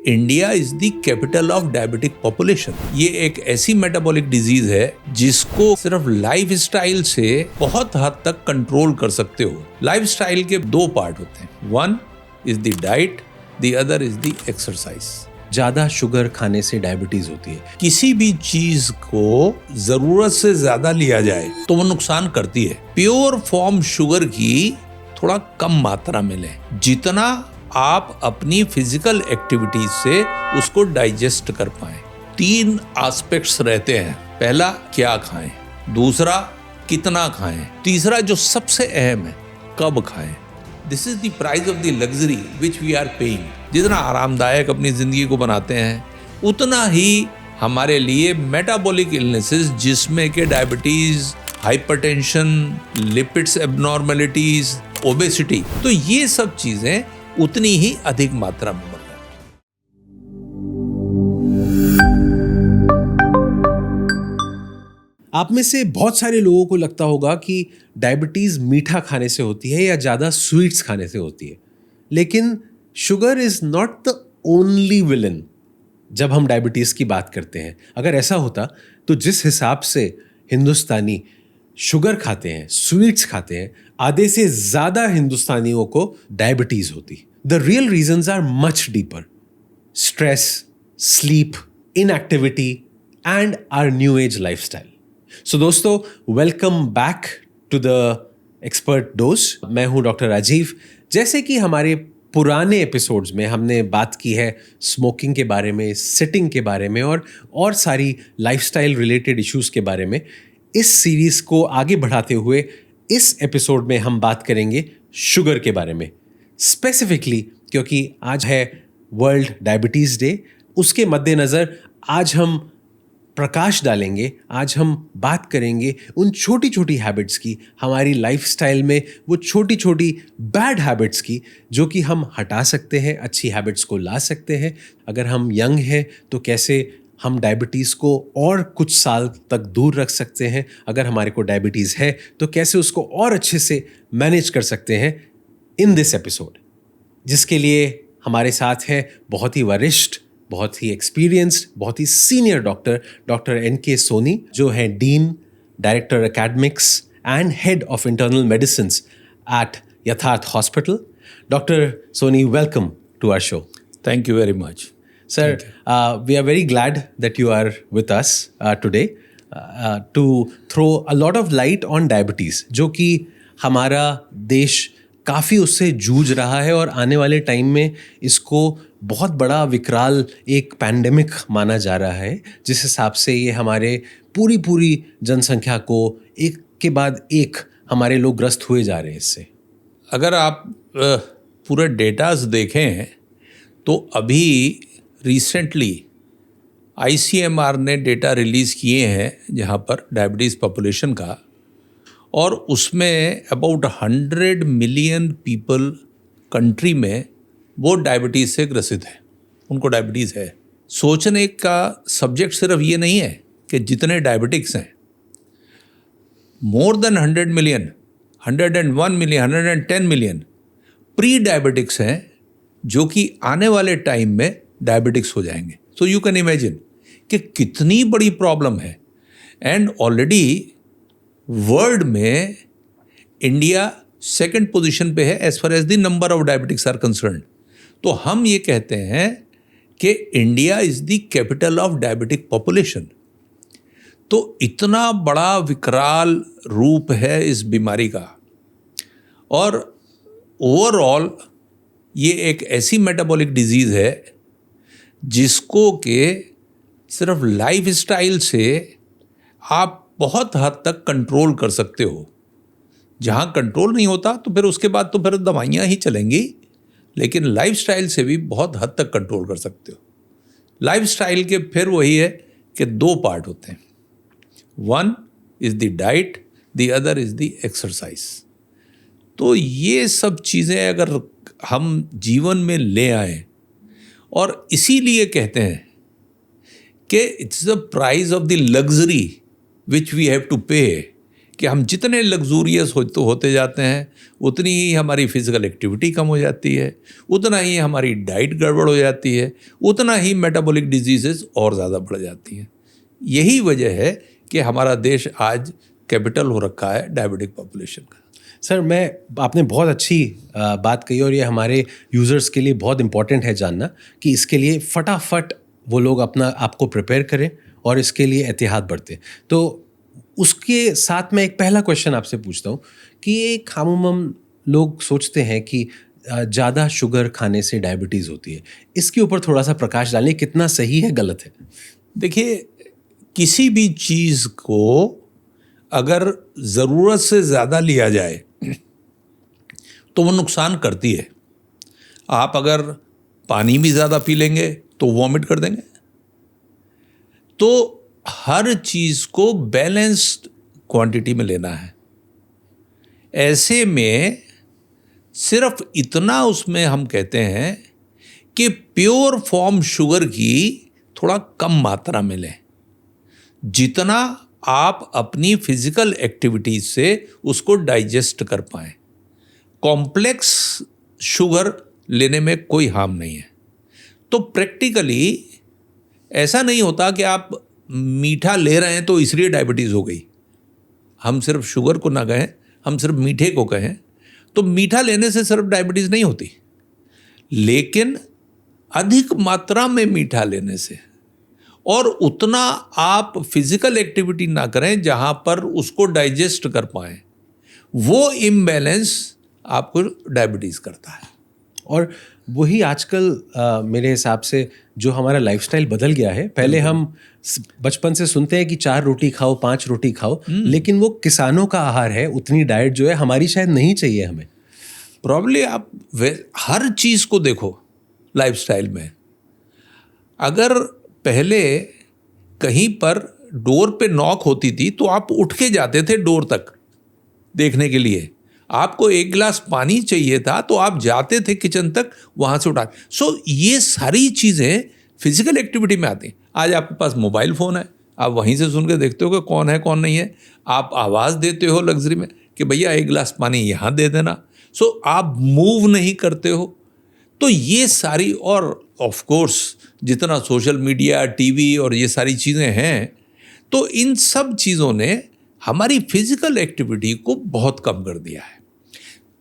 India is the capital of diabetic population. ये एक ऐसी मेटाबॉलिक डिजीज है जिसको सिर्फ लाइफ स्टाइल से बहुत हद तक कंट्रोल कर सकते हो। लाइफ स्टाइल के दो पार्ट होते हैं, one is the diet, the other is the exercise. ज़्यादा शुगर खाने से डायबिटीज़ होती है। किसी भी चीज को जरूरत से ज्यादा लिया जाए तो वो नुकसान करती है। प्योर फॉर्म शुगर की थोड़ा कम मात्रा में लें, जितना आप अपनी फिजिकल एक्टिविटीज से उसको डाइजेस्ट कर पाएं। 3 एस्पेक्ट्स रहते हैं, पहला क्या खाएं, दूसरा कितना खाएं, तीसरा जो सबसे अहम है कब खाएं। This is the price of the luxury which we are paying. जितना आरामदायक अपनी जिंदगी को बनाते हैं उतना ही हमारे लिए मेटाबॉलिक इलनेसेस जिसमें के diabetes, hypertension, lipids abnormalities, obesity, तो ये सब चीजें उतनी ही अधिक मात्रा में बढ़ जाती हैं। आप में से बहुत सारे लोगों को लगता होगा कि डायबिटीज़ मीठा खाने से होती है या ज़्यादा स्वीट्स खाने से होती है, लेकिन sugar is not the only villain जब हम डायबिटीज़ की बात करते हैं। अगर ऐसा होता तो जिस हिसाब से हिंदुस्तानी शुगर खाते हैं, स्वीट्स खाते हैं, आधे से ज़्यादा हिंदुस्तानियों को डायबिटीज़ होती। The real reasons are much deeper: stress, sleep, inactivity and our new age lifestyle. So दोस्तों, welcome back to the Expert Dose. मैं हूं डॉक्टर राजीव। जैसे कि हमारे पुराने एपिसोड्स में हमने बात की है स्मोकिंग के बारे में, सिटिंग के बारे में और सारी लाइफस्टाइल रिलेटेड इश्यूज़ के बारे में, इस सीरीज़ को आगे बढ़ाते हुए इस एपिसोड में हम बात करेंगे शुगर के बारे में स्पेसिफिकली, क्योंकि आज है वर्ल्ड डायबिटीज़ डे। उसके मद्देनज़र आज हम प्रकाश डालेंगे, आज हम बात करेंगे उन छोटी छोटी हैबिट्स की, हमारी लाइफस्टाइल में वो छोटी छोटी बैड हैबिट्स की, जो कि हम हटा सकते हैं, अच्छी हैबिट्स को ला सकते हैं। अगर हम यंग हैं तो कैसे हम डायबिटीज़ को और कुछ साल तक दूर रख सकते हैं, अगर हमारे को डायबिटीज़ है तो कैसे उसको और अच्छे से मैनेज कर सकते हैं इन दिस एपिसोड, जिसके लिए हमारे साथ हैं बहुत ही वरिष्ठ, बहुत ही एक्सपीरियंस्ड, बहुत ही सीनियर डॉक्टर एन.के. सोनी, जो हैं dean, director academics and head of internal medicine at Yatharth hospital. Doctor Soni, welcome to our show. Thank you very much. Sir, we are very glad that you are with us today to throw a lot of light on diabetes, जो कि हमारा देश काफ़ी उससे जूझ रहा है और आने वाले टाइम में इसको बहुत बड़ा विकराल एक पैंडेमिक माना जा रहा है, जिस हिसाब से ये हमारे पूरी जनसंख्या को एक के बाद एक हमारे लोग ग्रस्त हुए जा रहे हैं इससे। अगर आप पूरे डेटाज देखें तो अभी रिसेंटली ICMR ने डेटा रिलीज़ किए हैं जहाँ पर डायबिटीज़ पॉपुलेशन का, और उसमें अबाउट 100 मिलियन पीपल कंट्री में वो डायबिटीज़ से ग्रसित है, उनको डायबिटीज़ है। सोचने का सब्जेक्ट सिर्फ ये नहीं है कि जितने डायबिटिक्स हैं, more than 100 million, 101 million, 110 million pre diabetics हैं जो कि आने वाले टाइम में डायबिटिक्स हो जाएंगे। सो यू कैन इमेजिन कि कितनी बड़ी प्रॉब्लम है। एंड ऑलरेडी वर्ल्ड में इंडिया 2nd पोजीशन पे है as far as the number of diabetics are concern. तो हम ये कहते हैं कि India is the capital of diabetic population. तो इतना बड़ा विकराल रूप है इस बीमारी का, और ओवरऑल ये एक ऐसी मेटाबॉलिक डिजीज़ है जिसको कि सिर्फ लाइफ स्टाइल से आप बहुत हद तक कंट्रोल कर सकते हो। जहाँ कंट्रोल नहीं होता तो फिर उसके बाद तो फिर दवाइयाँ ही चलेंगी, लेकिन लाइफ स्टाइल से भी बहुत हद तक कंट्रोल कर सकते हो। लाइफ स्टाइल के फिर वही है कि 2 पार्ट होते हैं, one is the diet, the other is the exercise. तो ये सब चीज़ें अगर हम जीवन में ले आएँ, और इसीलिए कहते हैं कि it's the price of the luxury which we have to pay, कि हम जितने लग्जूरियस होते जाते हैं उतनी ही हमारी फिजिकल एक्टिविटी कम हो जाती है, उतना ही हमारी डाइट गड़बड़ हो जाती है, उतना ही मेटाबॉलिक डिजीजेस और ज़्यादा बढ़ जाती हैं। यही वजह है कि हमारा देश आज कैपिटल हो रखा है डायबिटिक पॉपुलेशन का। सर, आपने बहुत अच्छी बात कही और ये हमारे यूज़र्स के लिए बहुत इम्पॉर्टेंट है जानना कि इसके लिए फटाफट वो लोग अपना आपको प्रिपेयर करें और इसके लिए एहतियात बरतें। तो उसके साथ मैं एक पहला क्वेश्चन आपसे पूछता हूँ कि एक आमूमन लोग सोचते हैं कि ज़्यादा शुगर खाने से डायबिटीज़ होती है। इसके ऊपर थोड़ा सा प्रकाश डालें, कितना सही है, गलत है? देखिए, किसी भी चीज़ को अगर ज़रूरत से ज़्यादा लिया जाए तो वो नुकसान करती है। आप अगर पानी भी ज़्यादा पी लेंगे तो वॉमिट कर देंगे। तो हर चीज़ को बैलेंस्ड क्वांटिटी में लेना है। ऐसे में सिर्फ इतना उसमें हम कहते हैं कि प्योर फॉर्म शुगर की थोड़ा कम मात्रा में लें, जितना आप अपनी फिजिकल एक्टिविटीज से उसको डाइजेस्ट कर पाएं। कॉम्प्लेक्स शुगर लेने में कोई हार्म नहीं है। तो प्रैक्टिकली ऐसा नहीं होता कि आप मीठा ले रहे हैं तो इसलिए डायबिटीज़ हो गई। हम सिर्फ शुगर को ना कहें, हम सिर्फ मीठे को कहें, तो मीठा लेने से सिर्फ डायबिटीज़ नहीं होती, लेकिन अधिक मात्रा में मीठा लेने से और उतना आप फिजिकल एक्टिविटी ना करें जहां पर उसको डाइजेस्ट कर पाएं, वो इम्बैलेंस आपको डायबिटीज़ करता है। और वही आजकल मेरे हिसाब से जो हमारा लाइफस्टाइल बदल गया है। पहले हम बचपन से सुनते हैं कि 4 रोटी खाओ, 5 रोटी खाओ, लेकिन वो किसानों का आहार है। उतनी डाइट जो है हमारी शायद नहीं चाहिए हमें। प्रॉब्ली आप हर चीज़ को देखो लाइफस्टाइल में। अगर पहले कहीं पर डोर पे नॉक होती थी तो आप उठ के जाते थे डोर तक देखने के लिए। आपको एक गिलास पानी चाहिए था तो आप जाते थे किचन तक, वहाँ से उठा। सो ये सारी चीज़ें फिजिकल एक्टिविटी में आती हैं। आज आपके पास मोबाइल फ़ोन है, आप वहीं से सुन के देखते हो कि कौन है कौन नहीं है। आप आवाज़ देते हो लग्जरी में कि भैया एक गिलास पानी यहाँ दे देना। सो आप मूव नहीं करते हो। तो ये सारी, और ऑफ कोर्स जितना सोशल मीडिया, टीवी और ये सारी चीज़ें हैं, तो इन सब चीज़ों ने हमारी फिजिकल एक्टिविटी को बहुत कम कर दिया है।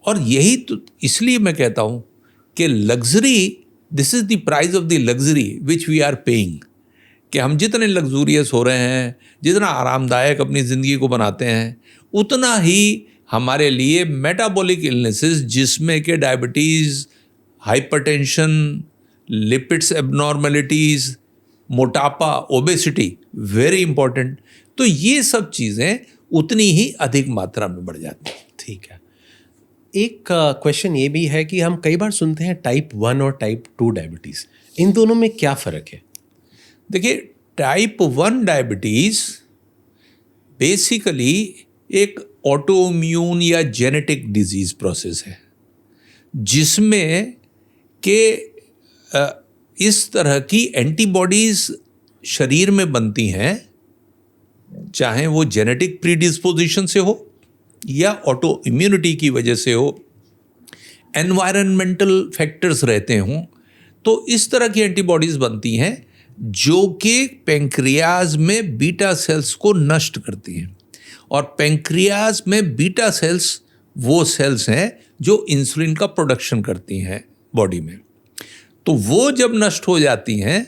और यही तो इसलिए मैं कहता हूँ कि luxury, this is the price of the luxury which we are paying. कि हम जितने लग्जूरियस हो रहे हैं, जितना आरामदायक अपनी ज़िंदगी को बनाते हैं, उतना ही हमारे लिए मेटाबॉलिक इलनेसेस, जिसमें कि डायबिटीज़, हाइपरटेंशन, लिपिड्स एबनॉर्मेलिटीज़, मोटापा, ओबेसिटी, वेरी इंपॉर्टेंट, तो ये सब चीज़ें उतनी ही अधिक मात्रा में बढ़ जाती हैं। ठीक है। एक क्वेश्चन ये भी है कि हम कई बार सुनते हैं टाइप 1 और टाइप 2 डायबिटीज़, इन दोनों में क्या फ़र्क है? देखिए, टाइप 1 डायबिटीज़ बेसिकली एक ऑटोइम्यून या जेनेटिक डिजीज़ प्रोसेस है, जिसमें के इस तरह की एंटीबॉडीज़ शरीर में बनती हैं, चाहे वो जेनेटिक प्रीडिस्पोजिशन से हो या ऑटो इम्यूनिटी की वजह से हो, एनवायरनमेंटल फैक्टर्स रहते हों। तो इस तरह की एंटीबॉडीज़ बनती हैं जो कि पेंक्रियाज में बीटा सेल्स को नष्ट करती हैं। और पेंक्रियाज में बीटा सेल्स वो सेल्स हैं जो इंसुलिन का प्रोडक्शन करती हैं बॉडी में। तो वो जब नष्ट हो जाती हैं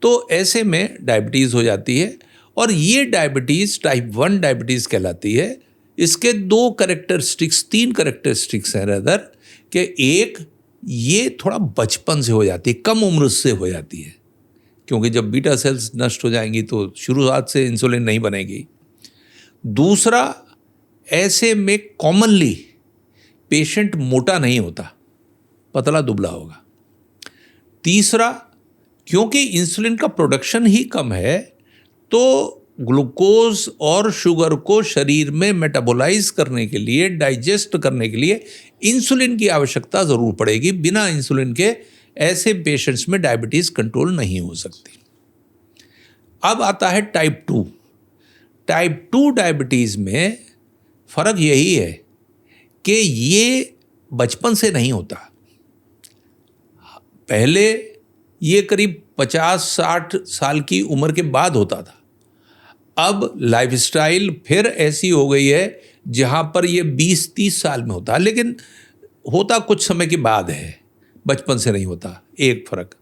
तो ऐसे में डायबिटीज़ हो जाती है। और ये डायबिटीज़ टाइप 1 डायबिटीज़ कहलाती है। इसके 3 कैरेक्टरिस्टिक्स हैं रेदर, कि एक, ये थोड़ा बचपन से हो जाती है, कम उम्र से हो जाती है, क्योंकि जब बीटा सेल्स नष्ट हो जाएंगी तो शुरुआत से इंसुलिन नहीं बनेगी। दूसरा, ऐसे में कॉमनली पेशेंट मोटा नहीं होता, पतला दुबला होगा। तीसरा, क्योंकि इंसुलिन का प्रोडक्शन ही कम है, तो ग्लूकोज और शुगर को शरीर में मेटाबोलाइज करने के लिए, डाइजेस्ट करने के लिए इंसुलिन की आवश्यकता ज़रूर पड़ेगी। बिना इंसुलिन के ऐसे पेशेंट्स में डायबिटीज़ कंट्रोल नहीं हो सकती। अब आता है टाइप 2। टाइप 2 डायबिटीज़ में फर्क यही है कि ये बचपन से नहीं होता। पहले ये करीब 50-60 साल की उम्र के बाद होता था। अब लाइफस्टाइल फिर ऐसी हो गई है जहाँ पर ये 20-30 साल में होता है, लेकिन होता कुछ समय के बाद है, बचपन से नहीं होता। एक फर्क।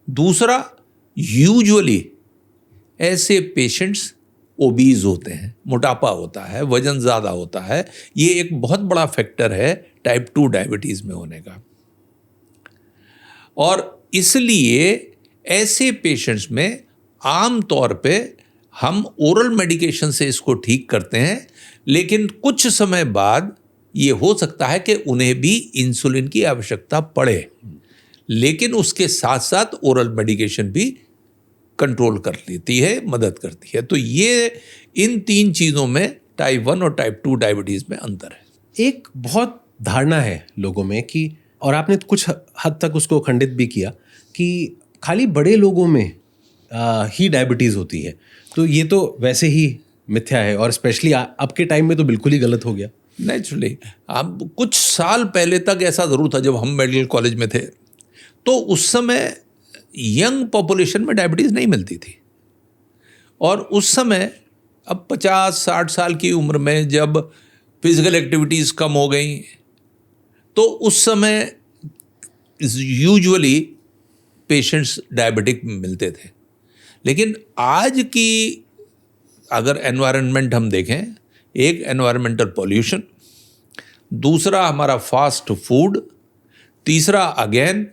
दूसरा, यूजुअली ऐसे पेशेंट्स ओबीज होते हैं, मोटापा होता है, वजन ज़्यादा होता है। ये एक बहुत बड़ा फैक्टर है टाइप 2 डायबिटीज़ में होने का। और इसलिए ऐसे पेशेंट्स में आम तौर पे हम ओरल मेडिकेशन से इसको ठीक करते हैं, लेकिन कुछ समय बाद ये हो सकता है कि उन्हें भी इंसुलिन की आवश्यकता पड़े, लेकिन उसके साथ साथ ओरल मेडिकेशन भी कंट्रोल कर लेती है, मदद करती है। तो ये इन 3 चीज़ों में टाइप 1 और टाइप 2 डायबिटीज़ में अंतर है। एक बहुत धारणा है लोगों में कि, और आपने कुछ हद तक उसको खंडित भी किया, कि खाली बड़े लोगों में ही डायबिटीज़ होती है। तो ये तो वैसे ही मिथ्या है, और स्पेशली अब के टाइम में तो बिल्कुल ही गलत हो गया। नेचुरली अब कुछ साल पहले तक ऐसा ज़रूर था, जब हम मेडिकल कॉलेज में थे तो उस समय यंग पॉपुलेशन में डायबिटीज़ नहीं मिलती थी। और उस समय अब 50-60 साल की उम्र में जब फिजिकल एक्टिविटीज़ कम हो गई, तो उस समय यूजुअली पेशेंट्स डायबिटिक मिलते थे। लेकिन आज की अगर एनवायरनमेंट हम देखें, एक एनवायरमेंटल पॉल्यूशन, दूसरा हमारा फास्ट फूड, तीसरा अगेन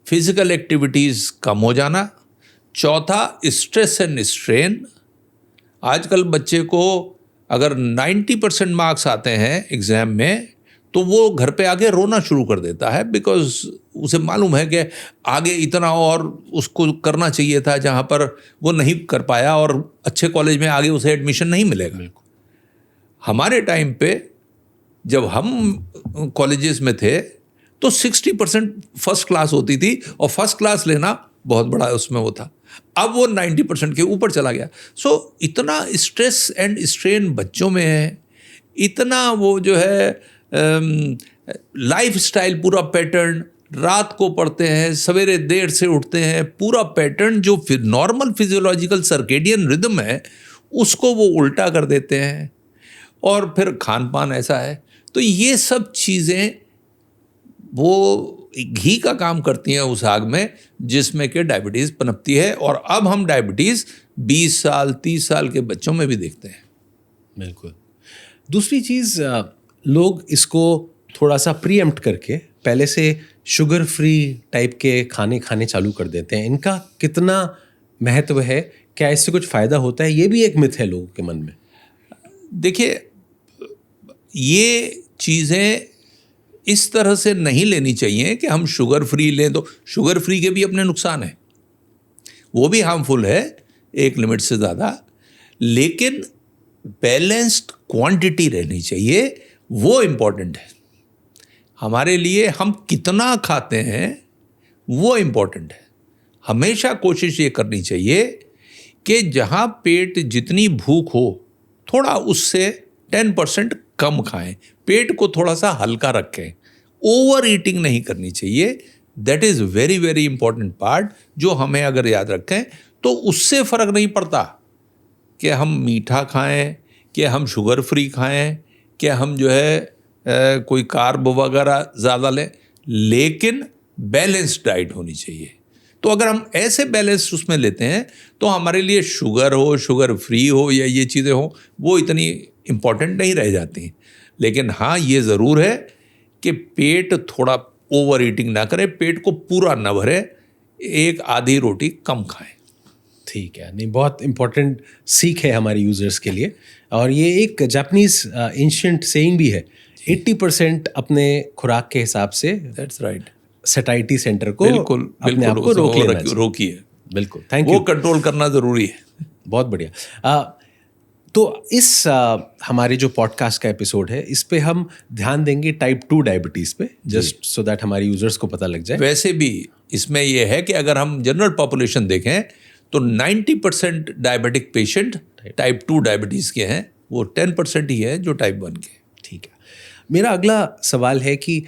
फिजिकल एक्टिविटीज़ कम हो जाना, चौथा स्ट्रेस एंड स्ट्रेन। आजकल बच्चे को अगर 90% मार्क्स आते हैं एग्ज़ाम में, तो वो घर पे आके रोना शुरू कर देता है, बिकॉज उसे मालूम है कि आगे इतना और उसको करना चाहिए था जहाँ पर वो नहीं कर पाया, और अच्छे कॉलेज में आगे उसे एडमिशन नहीं मिलेगा। हमारे टाइम पे जब हम कॉलेजेस में थे तो 60% फर्स्ट क्लास होती थी, और फर्स्ट क्लास लेना बहुत बड़ा उसमें वो था। अब वो 90% के ऊपर चला गया। सो इतना स्ट्रेस एंड स्ट्रेन बच्चों में है, इतना वो जो है लाइफ स्टाइल पूरा पैटर्न, रात को पढ़ते हैं, सवेरे देर से उठते हैं, पूरा पैटर्न जो फिर नॉर्मल फिजियोलॉजिकल सर्केडियन रिदम है उसको वो उल्टा कर देते हैं, और फिर खान पान ऐसा है। तो ये सब चीज़ें वो घी का काम करती हैं उस आग में जिसमें कि डायबिटीज़ पनपती है। और अब हम डायबिटीज़ 20 साल 30 साल के बच्चों में भी देखते हैं। बिल्कुल। दूसरी चीज़, लोग इसको थोड़ा सा प्रीएम्प्ट करके पहले से शुगर फ्री टाइप के खाने खाने चालू कर देते हैं। इनका कितना महत्व है? क्या इससे कुछ फ़ायदा होता है? ये भी एक मिथ है लोगों के मन में। देखिए, ये चीज़ें इस तरह से नहीं लेनी चाहिए कि हम शुगर फ्री लें। तो शुगर फ्री के भी अपने नुकसान हैं, वो भी हार्मफुल है एक लिमिट से ज़्यादा, लेकिन बैलेंस्ड क्वांटिटी रहनी चाहिए, वो इम्पॉर्टेंट है हमारे लिए। हम कितना खाते हैं वो इम्पॉर्टेंट है। हमेशा कोशिश ये करनी चाहिए कि जहाँ पेट जितनी भूख हो, थोड़ा उससे 10% कम खाएं, पेट को थोड़ा सा हल्का रखें, ओवर ईटिंग नहीं करनी चाहिए। That is very very important part, जो हमें अगर याद रखें तो उससे फ़र्क नहीं पड़ता कि हम मीठा खाएं, कि हम शुगर फ्री खाएं, कि हम जो है कोई कार्ब वगैरह ज़्यादा लें, लेकिन बैलेंस्ड डाइट होनी चाहिए। तो अगर हम ऐसे बैलेंस उसमें लेते हैं तो हमारे लिए शुगर हो, शुगर फ्री हो, या ये चीज़ें हो, वो इतनी इम्पॉर्टेंट नहीं रह जाती। लेकिन हाँ, ये ज़रूर है कि पेट थोड़ा ओवर ईटिंग ना करें, पेट को पूरा ना भरे, एक आधी रोटी कम खाएं। ठीक है, नहीं, बहुत इम्पोर्टेंट सीख है हमारे यूज़र्स के लिए। और ये एक जापानीज़ एंशिएंट सेइंग भी है, 80% अपने खुराक के हिसाब से, दैट्स राइट, सैटिस्फाइटी सेंटर को बिल्कुल अपने आप को रोकिए। बिल्कुल, थैंक यू। वो कंट्रोल करना ज़रूरी है। बहुत बढ़िया। तो इस हमारे जो पॉडकास्ट का एपिसोड है, इस पे हम ध्यान देंगे टाइप 2 डायबिटीज़ पे, जस्ट सो दैट हमारे यूजर्स को पता लग जाए। वैसे भी इसमें यह है कि अगर हम जनरल पॉपुलेशन देखें तो 90% डायबिटिक पेशेंट टाइप 2 डायबिटीज़ के हैं, वो 10% ही है जो टाइप 1 के। मेरा अगला सवाल है कि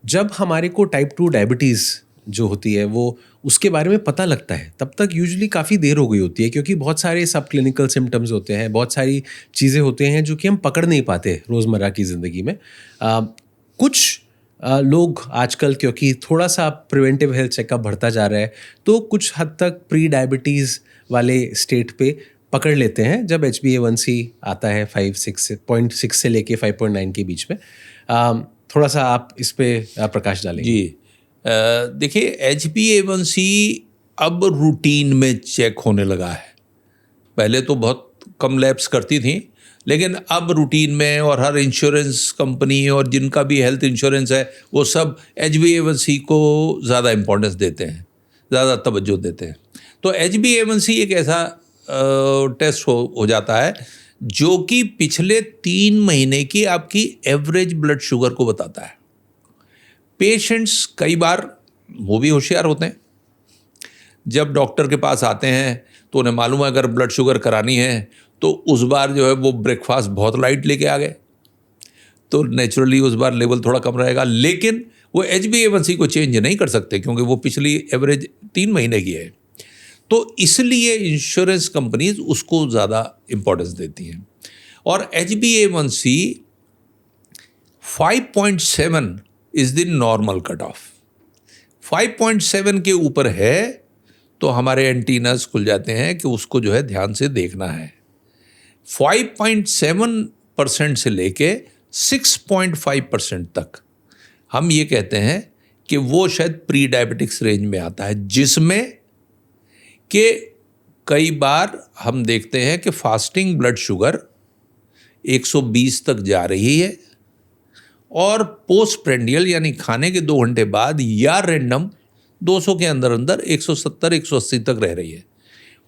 जब हमारे को टाइप 2 डायबिटीज़ जो होती है वो उसके बारे में पता लगता है तब तक यूजुअली काफ़ी देर हो गई होती है, क्योंकि बहुत सारे सब क्लिनिकल सिम्टम्स होते हैं, बहुत सारी चीज़ें होते हैं जो कि हम पकड़ नहीं पाते रोज़मर्रा की ज़िंदगी में। कुछ लोग आजकल क्योंकि थोड़ा सा प्रिवेंटिव हेल्थ चेकअप बढ़ता जा रहा है तो कुछ हद तक प्री डायबिटीज़ वाले स्टेट पे पकड़ लेते हैं जब HbA1c आता है 5.6 से लेके 5.9 के बीच में। थोड़ा सा आप इस पे प्रकाश डालेंगे। जी, देखिए HbA1c अब रूटीन में चेक होने लगा है। पहले तो बहुत कम लैब्स करती थी, लेकिन अब रूटीन में, और हर इंश्योरेंस कंपनी और जिनका भी हेल्थ इंश्योरेंस है वो सब HbA1c को ज़्यादा इम्पोर्टेंस देते हैं, ज़्यादा तवज्जो देते हैं। तो HbA1c एक ऐसा टेस्ट हो जाता है जो कि पिछले 3 महीने की आपकी एवरेज ब्लड शुगर को बताता है। पेशेंट्स कई बार वो भी होशियार होते हैं, जब डॉक्टर के पास आते हैं तो उन्हें मालूम है अगर ब्लड शुगर करानी है तो उस बार जो है वो ब्रेकफास्ट बहुत लाइट लेके आ गए, तो नेचुरली उस बार लेवल थोड़ा कम रहेगा, लेकिन वो HbA1c को चेंज नहीं कर सकते क्योंकि वो पिछली एवरेज 3 महीने की है। तो इसलिए इंश्योरेंस कंपनीज उसको ज़्यादा इम्पोर्टेंस देती हैं। और HbA1c 5.7 is the normal cut off. 5.7 के ऊपर है तो हमारे एंटीनास खुल जाते हैं कि उसको जो है ध्यान से देखना है। 5.7% से लेके 6.5% तक हम ये कहते हैं कि वो शायद प्री डायबिटिक्स रेंज में आता है, जिसमें कि कई बार हम देखते हैं कि फास्टिंग ब्लड शुगर 120 तक जा रही है और पोस्ट प्रेंडियल यानी खाने के 2 घंटे बाद या रैंडम 200 के अंदर अंदर 170-180 तक रह रही है।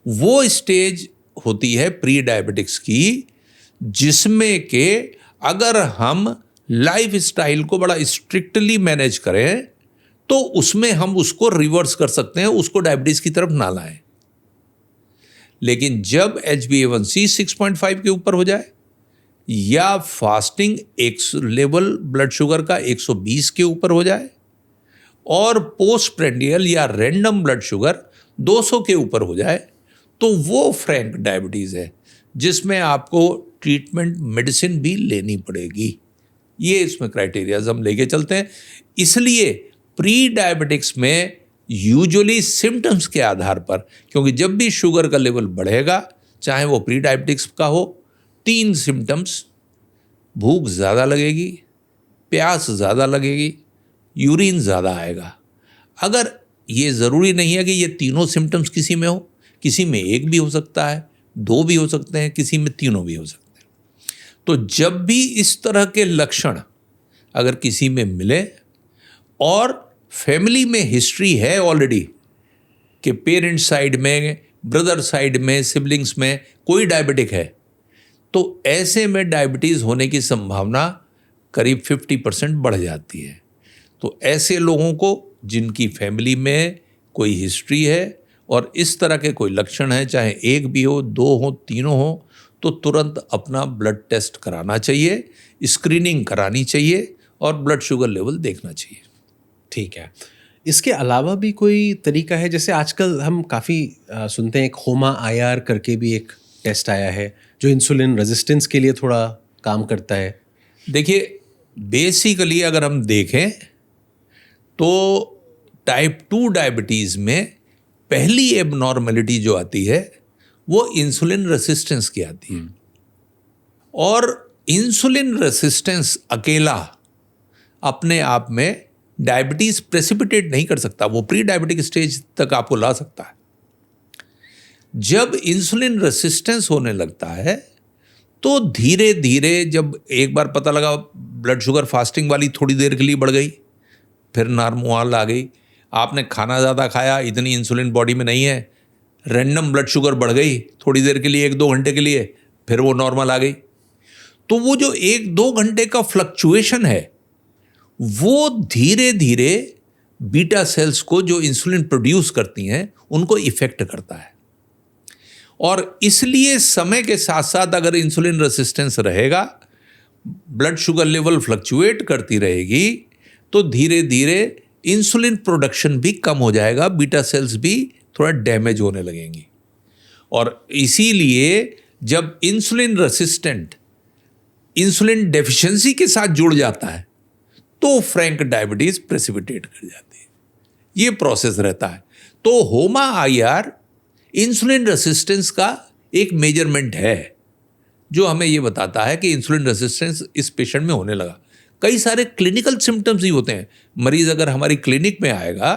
वो स्टेज होती है प्री डायबिटिक्स की, जिसमें कि अगर हम लाइफ स्टाइल को बड़ा स्ट्रिक्टली मैनेज करें तो उसमें हम उसको रिवर्स कर सकते हैं, उसको डायबिटीज़ की तरफ ना लाएं। लेकिन जब HbA1c 6.5 के ऊपर हो जाए या फास्टिंग एक लेवल ब्लड शुगर का 120 के ऊपर हो जाए और पोस्ट प्रेंडियल या रैंडम ब्लड शुगर 200 के ऊपर हो जाए तो वो फ्रैंक डायबिटीज़ है, जिसमें आपको ट्रीटमेंट मेडिसिन भी लेनी पड़ेगी। ये इसमें क्राइटेरियाज हम लेके चलते हैं। इसलिए प्री डायबिटिक्स में यूजुअली सिम्टम्स के आधार पर, क्योंकि जब भी शुगर का लेवल बढ़ेगा चाहे वो प्री डायबिटिक्स का हो, 3 सिम्टम्स, भूख ज़्यादा लगेगी, प्यास ज़्यादा लगेगी, यूरिन ज़्यादा आएगा। अगर ये ज़रूरी नहीं है कि ये तीनों सिम्टम्स किसी में हो, किसी में एक भी हो सकता है, 2 भी हो सकते हैं, किसी में तीनों भी हो सकते हैं। तो जब भी इस तरह के लक्षण अगर किसी में मिले और फैमिली में हिस्ट्री है ऑलरेडी कि पेरेंट्स साइड में, ब्रदर साइड में, सिबलिंग्स में कोई डायबिटिक है, तो ऐसे में डायबिटीज़ होने की संभावना करीब 50% बढ़ जाती है। तो ऐसे लोगों को जिनकी फैमिली में कोई हिस्ट्री है और इस तरह के कोई लक्षण हैं, चाहे 1 भी हो, 2 हो, तीनों हो, तो तुरंत अपना ब्लड टेस्ट कराना चाहिए, स्क्रीनिंग करानी चाहिए और ब्लड शुगर लेवल देखना चाहिए। ठीक है। इसके अलावा भी कोई तरीका है? जैसे आजकल हम काफ़ी सुनते हैं एक HOMA-IR करके भी एक टेस्ट आया है जो इंसुलिन रेजिस्टेंस के लिए थोड़ा काम करता है। देखिए, बेसिकली अगर हम देखें तो टाइप 2 डायबिटीज़ में पहली एबनॉर्मेलिटी जो आती है वो इंसुलिन रेसिस्टेंस की आती है। और इंसुलिन रेसिस्टेंस अकेला अपने आप में डायबिटीज़ प्रेसिपिटेट नहीं कर सकता, वो प्री डायबिटिक स्टेज तक आपको ला सकता है। जब इंसुलिन रेसिस्टेंस होने लगता है तो धीरे धीरे, जब एक बार पता लगा ब्लड शुगर फास्टिंग वाली थोड़ी देर के लिए बढ़ गई, फिर नॉर्मल आ गई, आपने खाना ज़्यादा खाया, इतनी इंसुलिन बॉडी में नहीं है, रैंडम ब्लड शुगर बढ़ गई थोड़ी देर के लिए, 1-2 घंटे के लिए, फिर वो नॉर्मल आ गई। तो वो जो 1-2 घंटे का फ्लक्चुएशन है वो धीरे धीरे बीटा सेल्स को जो इंसुलिन प्रोड्यूस करती हैं उनको इफेक्ट करता है। और इसलिए समय के साथ साथ अगर इंसुलिन रेसिस्टेंस रहेगा ब्लड शुगर लेवल फ्लक्चुएट करती रहेगी तो धीरे धीरे इंसुलिन प्रोडक्शन भी कम हो जाएगा, बीटा सेल्स भी थोड़ा डैमेज होने लगेंगी। और इसीलिए जब इंसुलिन रेसिस्टेंट इंसुलिन डेफिशिएंसी के साथ जुड़ जाता है तो फ्रैंक डायबिटीज प्रेसिपिटेट कर जाती है। ये प्रोसेस रहता है। तो होमा IR इंसुलिन रेसिस्टेंस का एक मेजरमेंट है जो हमें ये बताता है कि इंसुलिन रेसिस्टेंस इस पेशेंट में होने लगा। कई सारे क्लिनिकल सिम्टम्स ही होते हैं। मरीज अगर हमारी क्लिनिक में आएगा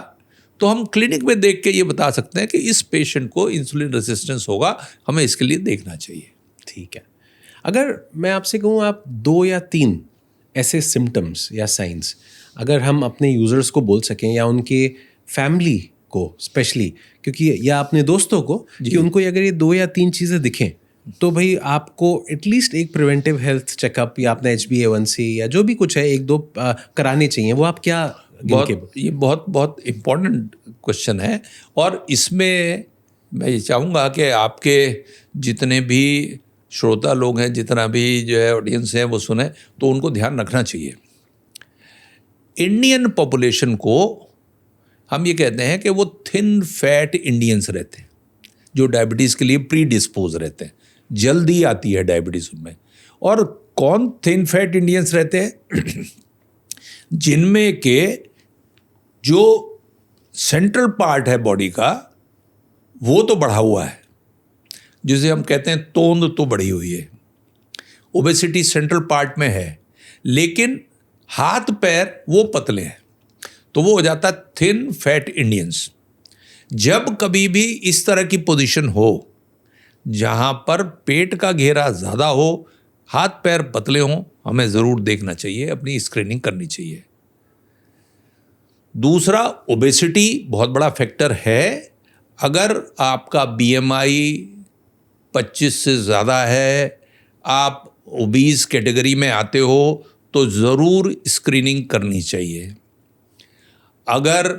तो हम क्लिनिक में देख के ये बता सकते हैं कि इस पेशेंट को इंसुलिन रेसिस्टेंस होगा, हमें इसके लिए देखना चाहिए। ठीक है। अगर मैं आपसे कहूँ, आप 2 या 3 ऐसे सिम्टम्स या साइंस अगर हम अपने यूज़र्स को बोल सकें या उनके फैमिली को स्पेशली, क्योंकि या अपने दोस्तों को, कि उनको अगर ये 2 या 3 चीज़ें दिखें तो भाई आपको एटलीस्ट एक प्रिवेंटिव हेल्थ चेकअप या अपना HbA1c या जो भी कुछ है 1-2 कराने चाहिए, वो आप क्या ये बहुत इम्पोर्टेंट क्वेश्चन है। और इसमें मैं ये चाहूँगा कि आपके जितने भी श्रोता लोग हैं, जितना भी जो है ऑडियंस है, वो सुने तो उनको ध्यान रखना चाहिए। इंडियन पॉपुलेशन को हम ये कहते हैं कि वो थिन फैट इंडियंस रहते हैं जो डायबिटीज़ के लिए प्री डिस्पोज रहते हैं, जल्दी आती है डायबिटीज़ उनमें। और कौन थिन फैट इंडियंस रहते हैं? जिनमें के जो सेंट्रल पार्ट है बॉडी का वो तो बढ़ा हुआ है, जिसे हम कहते हैं तोंद तो बढ़ी हुई है, ओबेसिटी सेंट्रल पार्ट में है, लेकिन हाथ पैर वो पतले हैं, तो वो हो जाता है थिन फैट इंडियंस। जब कभी भी इस तरह की पोजीशन हो जहां पर पेट का घेरा ज़्यादा हो, हाथ पैर पतले हों, हमें ज़रूर देखना चाहिए, अपनी स्क्रीनिंग करनी चाहिए। दूसरा, ओबेसिटी बहुत बड़ा फैक्टर है। अगर आपका BMI 25 से ज़्यादा है, आप ओबीज कैटेगरी में आते हो, तो ज़रूर स्क्रीनिंग करनी चाहिए। अगर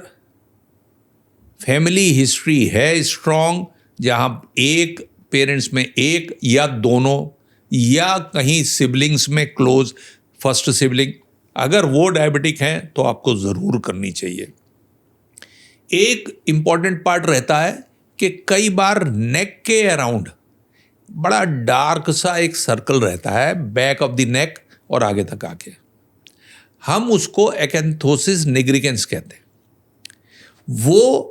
फैमिली हिस्ट्री है स्ट्रॉन्ग, जहाँ एक पेरेंट्स में एक या दोनों या कहीं सिबलिंग्स में क्लोज फर्स्ट सिबलिंग, अगर वो डायबिटिक हैं तो आपको ज़रूर करनी चाहिए। एक इम्पॉर्टेंट पार्ट रहता है कि कई बार नेक के अराउंड बड़ा डार्क सा एक सर्कल रहता है, बैक ऑफ द नेक और आगे तक आके, हम उसको एक्यांथोसिस निग्रिकेंस कहते हैं। वो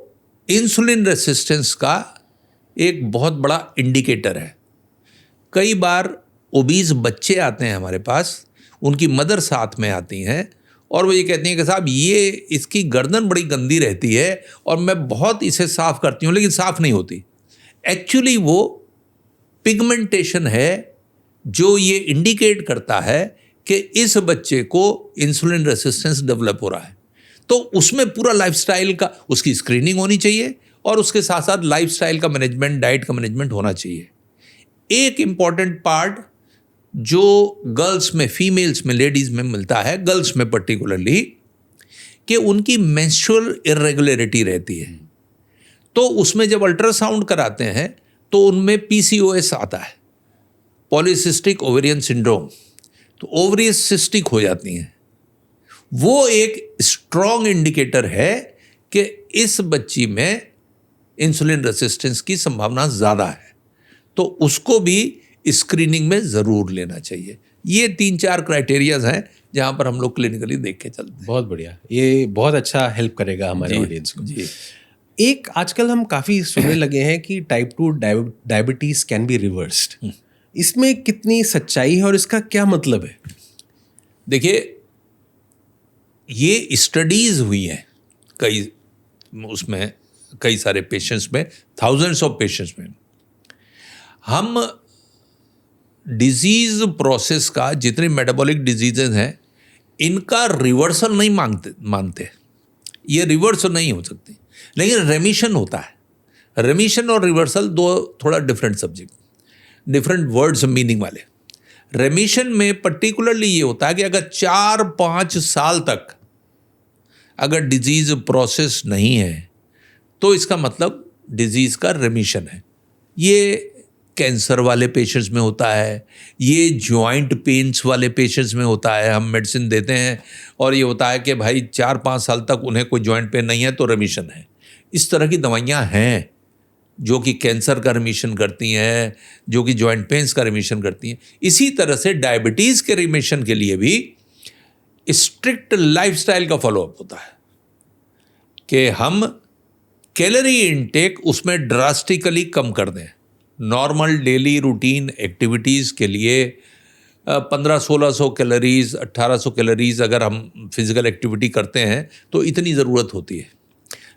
इंसुलिन रेसिस्टेंस का एक बहुत बड़ा इंडिकेटर है। कई बार ओबीज बच्चे आते हैं हमारे पास, उनकी मदर साथ में आती हैं और वो ये कहती हैं कि साहब ये इसकी गर्दन बड़ी गंदी रहती है और मैं बहुत इसे साफ़ करती हूँ लेकिन साफ़ नहीं होती। एक्चुअली वो पिगमेंटेशन है जो ये इंडिकेट करता है कि इस बच्चे को इंसुलिन रेसिस्टेंस डेवलप हो रहा है। तो उसमें पूरा लाइफस्टाइल का उसकी स्क्रीनिंग होनी चाहिए और उसके साथ साथ लाइफस्टाइल का मैनेजमेंट, डाइट का मैनेजमेंट होना चाहिए। एक इम्पॉर्टेंट पार्ट जो गर्ल्स में, फीमेल्स में, लेडीज़ में मिलता है, गर्ल्स में पर्टिकुलरली, कि उनकी मेंस्ट्रुअल इरेगुलरिटी रहती है। तो उसमें जब अल्ट्रासाउंड कराते हैं तो उनमें PCOS आता है, पॉलीसिस्टिक ओवेरियन सिंड्रोम, तो ओवरीज सिस्टिक हो जाती हैं। वो एक स्ट्रॉन्ग इंडिकेटर है कि इस बच्ची में इंसुलिन रेसिस्टेंस की संभावना ज़्यादा है, तो उसको भी स्क्रीनिंग में ज़रूर लेना चाहिए। ये 3-4 क्राइटेरियाज हैं जहाँ पर हम लोग क्लिनिकली देख के चलते हैं। बहुत बढ़िया, ये बहुत अच्छा हेल्प करेगा हमारे ऑडियंस को। जी। एक आजकल हम काफ़ी सुनने लगे हैं कि type 2 diabetes can be reversed. इसमें कितनी सच्चाई है और इसका क्या मतलब है? देखिए, ये स्टडीज़ हुई हैं कई सारे पेशेंट्स में, थाउजेंड्स ऑफ पेशेंट्स में। हम डिजीज़ प्रोसेस का, जितने मेटाबॉलिक डिजीजेज हैं, इनका रिवर्सल नहीं मानते। ये रिवर्स नहीं हो सकती, लेकिन रेमिशन होता है। रेमिशन और रिवर्सल दो थोड़ा different subject, different words meaning वाले। रेमिशन में पर्टिकुलरली ये होता है कि अगर 4-5 साल तक अगर डिजीज़ प्रोसेस नहीं है तो इसका मतलब डिजीज़ का रेमिशन है। ये कैंसर वाले पेशेंट्स में होता है, ये जॉइंट पेन्स वाले पेशेंट्स में होता है। हम मेडिसिन देते हैं और ये होता है कि भाई 4-5 साल तक उन्हें कोई जॉइंट पेन नहीं है तो रिमिशन है। इस तरह की दवाइयाँ हैं जो कि कैंसर का रिमिशन करती हैं, जो कि जॉइंट पेन्स का रिमिशन करती हैं। इसी तरह से डायबिटीज़ के रिमिशन के लिए भी स्ट्रिक्ट लाइफस्टाइल का फॉलोअप होता है कि हम कैलोरी इनटेक उसमें ड्रास्टिकली कम कर दें। नॉर्मल डेली रूटीन एक्टिविटीज़ के लिए 1500-1600 कैलोरीज, 1800 कैलोरीज अगर हम फिज़िकल एक्टिविटी करते हैं तो इतनी ज़रूरत होती है।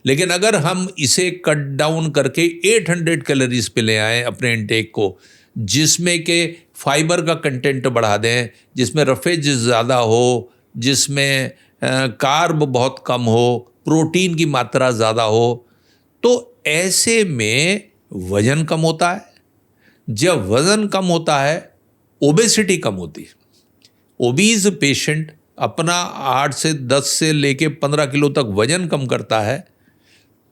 लेकिन अगर हम इसे कट डाउन करके 800 कैलोरीज पे ले आएँ अपने इनटेक को, जिसमें के फाइबर का कंटेंट बढ़ा दें, जिसमें रफेज ज़्यादा हो, जिसमें कार्ब बहुत कम हो, प्रोटीन की मात्रा ज़्यादा हो, तो ऐसे में वज़न कम होता है। जब वज़न कम होता है, ओबेसिटी कम होती है। ओबीज पेशेंट अपना 8 से 10 से लेके 15 किलो तक वज़न कम करता है,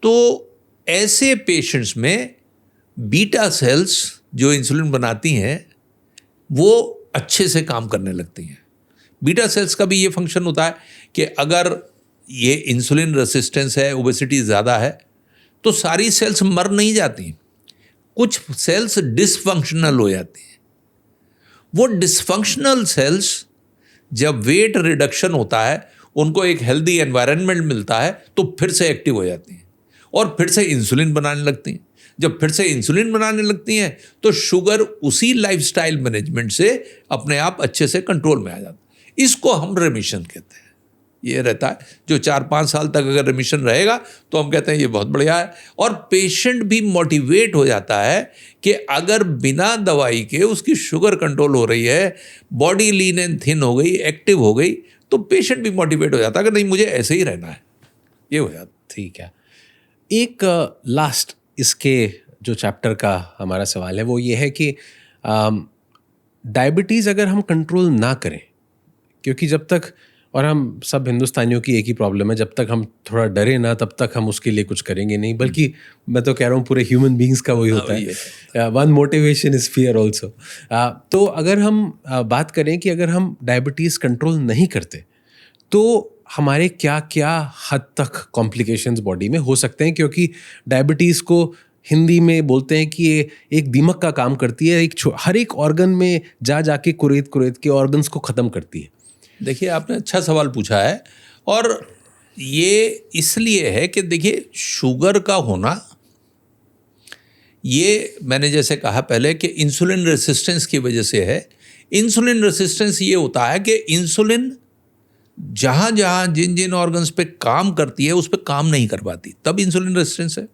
तो ऐसे पेशेंट्स में बीटा सेल्स जो इंसुलिन बनाती हैं वो अच्छे से काम करने लगती हैं। बीटा सेल्स का भी ये फंक्शन होता है कि अगर ये इंसुलिन रेसिस्टेंस है, ओबेसिटी ज़्यादा है, तो सारी सेल्स मर नहीं जाती, कुछ सेल्स डिसफंक्शनल हो जाती हैं। वो डिसफंक्शनल सेल्स जब वेट रिडक्शन होता है, उनको एक हेल्दी एनवायरनमेंट मिलता है, तो फिर से एक्टिव हो जाती हैं और फिर से इंसुलिन बनाने लगती हैं। जब फिर से इंसुलिन बनाने लगती हैं तो शुगर उसी लाइफस्टाइल मैनेजमेंट से अपने आप अच्छे से कंट्रोल में आ जाता है। इसको हम रेमिशन कहते हैं। ये रहता है जो 4-5 साल तक अगर रिमिशन रहेगा तो हम कहते हैं ये बहुत बढ़िया है। और पेशेंट भी मोटिवेट हो जाता है कि अगर बिना दवाई के उसकी शुगर कंट्रोल हो रही है, बॉडी लीन एंड थिन हो गई, एक्टिव हो गई, तो पेशेंट भी मोटिवेट हो जाता है कि नहीं मुझे ऐसे ही रहना है। ये हो जाता। ठीक है। एक लास्ट इसके जो चैप्टर का हमारा सवाल है वो ये है कि डायबिटीज़ अगर हम कंट्रोल ना करें, क्योंकि जब तक, और हम सब हिंदुस्तानियों की एक ही प्रॉब्लम है, जब तक हम थोड़ा डरे ना तब तक हम उसके लिए कुछ करेंगे नहीं, बल्कि मैं तो कह रहा हूँ पूरे ह्यूमन बींग्स का वही होता है, one motivation is fear also. तो अगर हम बात करें कि अगर हम डायबिटीज़ कंट्रोल नहीं करते तो हमारे क्या क्या हद तक कॉम्प्लिकेशंस बॉडी में हो सकते हैं, क्योंकि डायबिटीज़ को हिंदी में बोलते हैं कि ये एक दीमक का काम करती है, हर एक ऑर्गन में जाके कुरेद के ऑर्गन्स को ख़त्म करती है। देखिए, आपने अच्छा सवाल पूछा है, और ये इसलिए है कि देखिए शुगर का होना, ये मैंने जैसे कहा पहले कि इंसुलिन रेसिस्टेंस की वजह से है। इंसुलिन रेसिस्टेंस ये होता है कि इंसुलिन जहाँ जहाँ जिन जिन ऑर्गन्स पे काम करती है उस पे काम नहीं कर पाती, तब इंसुलिन रेसिस्टेंस है।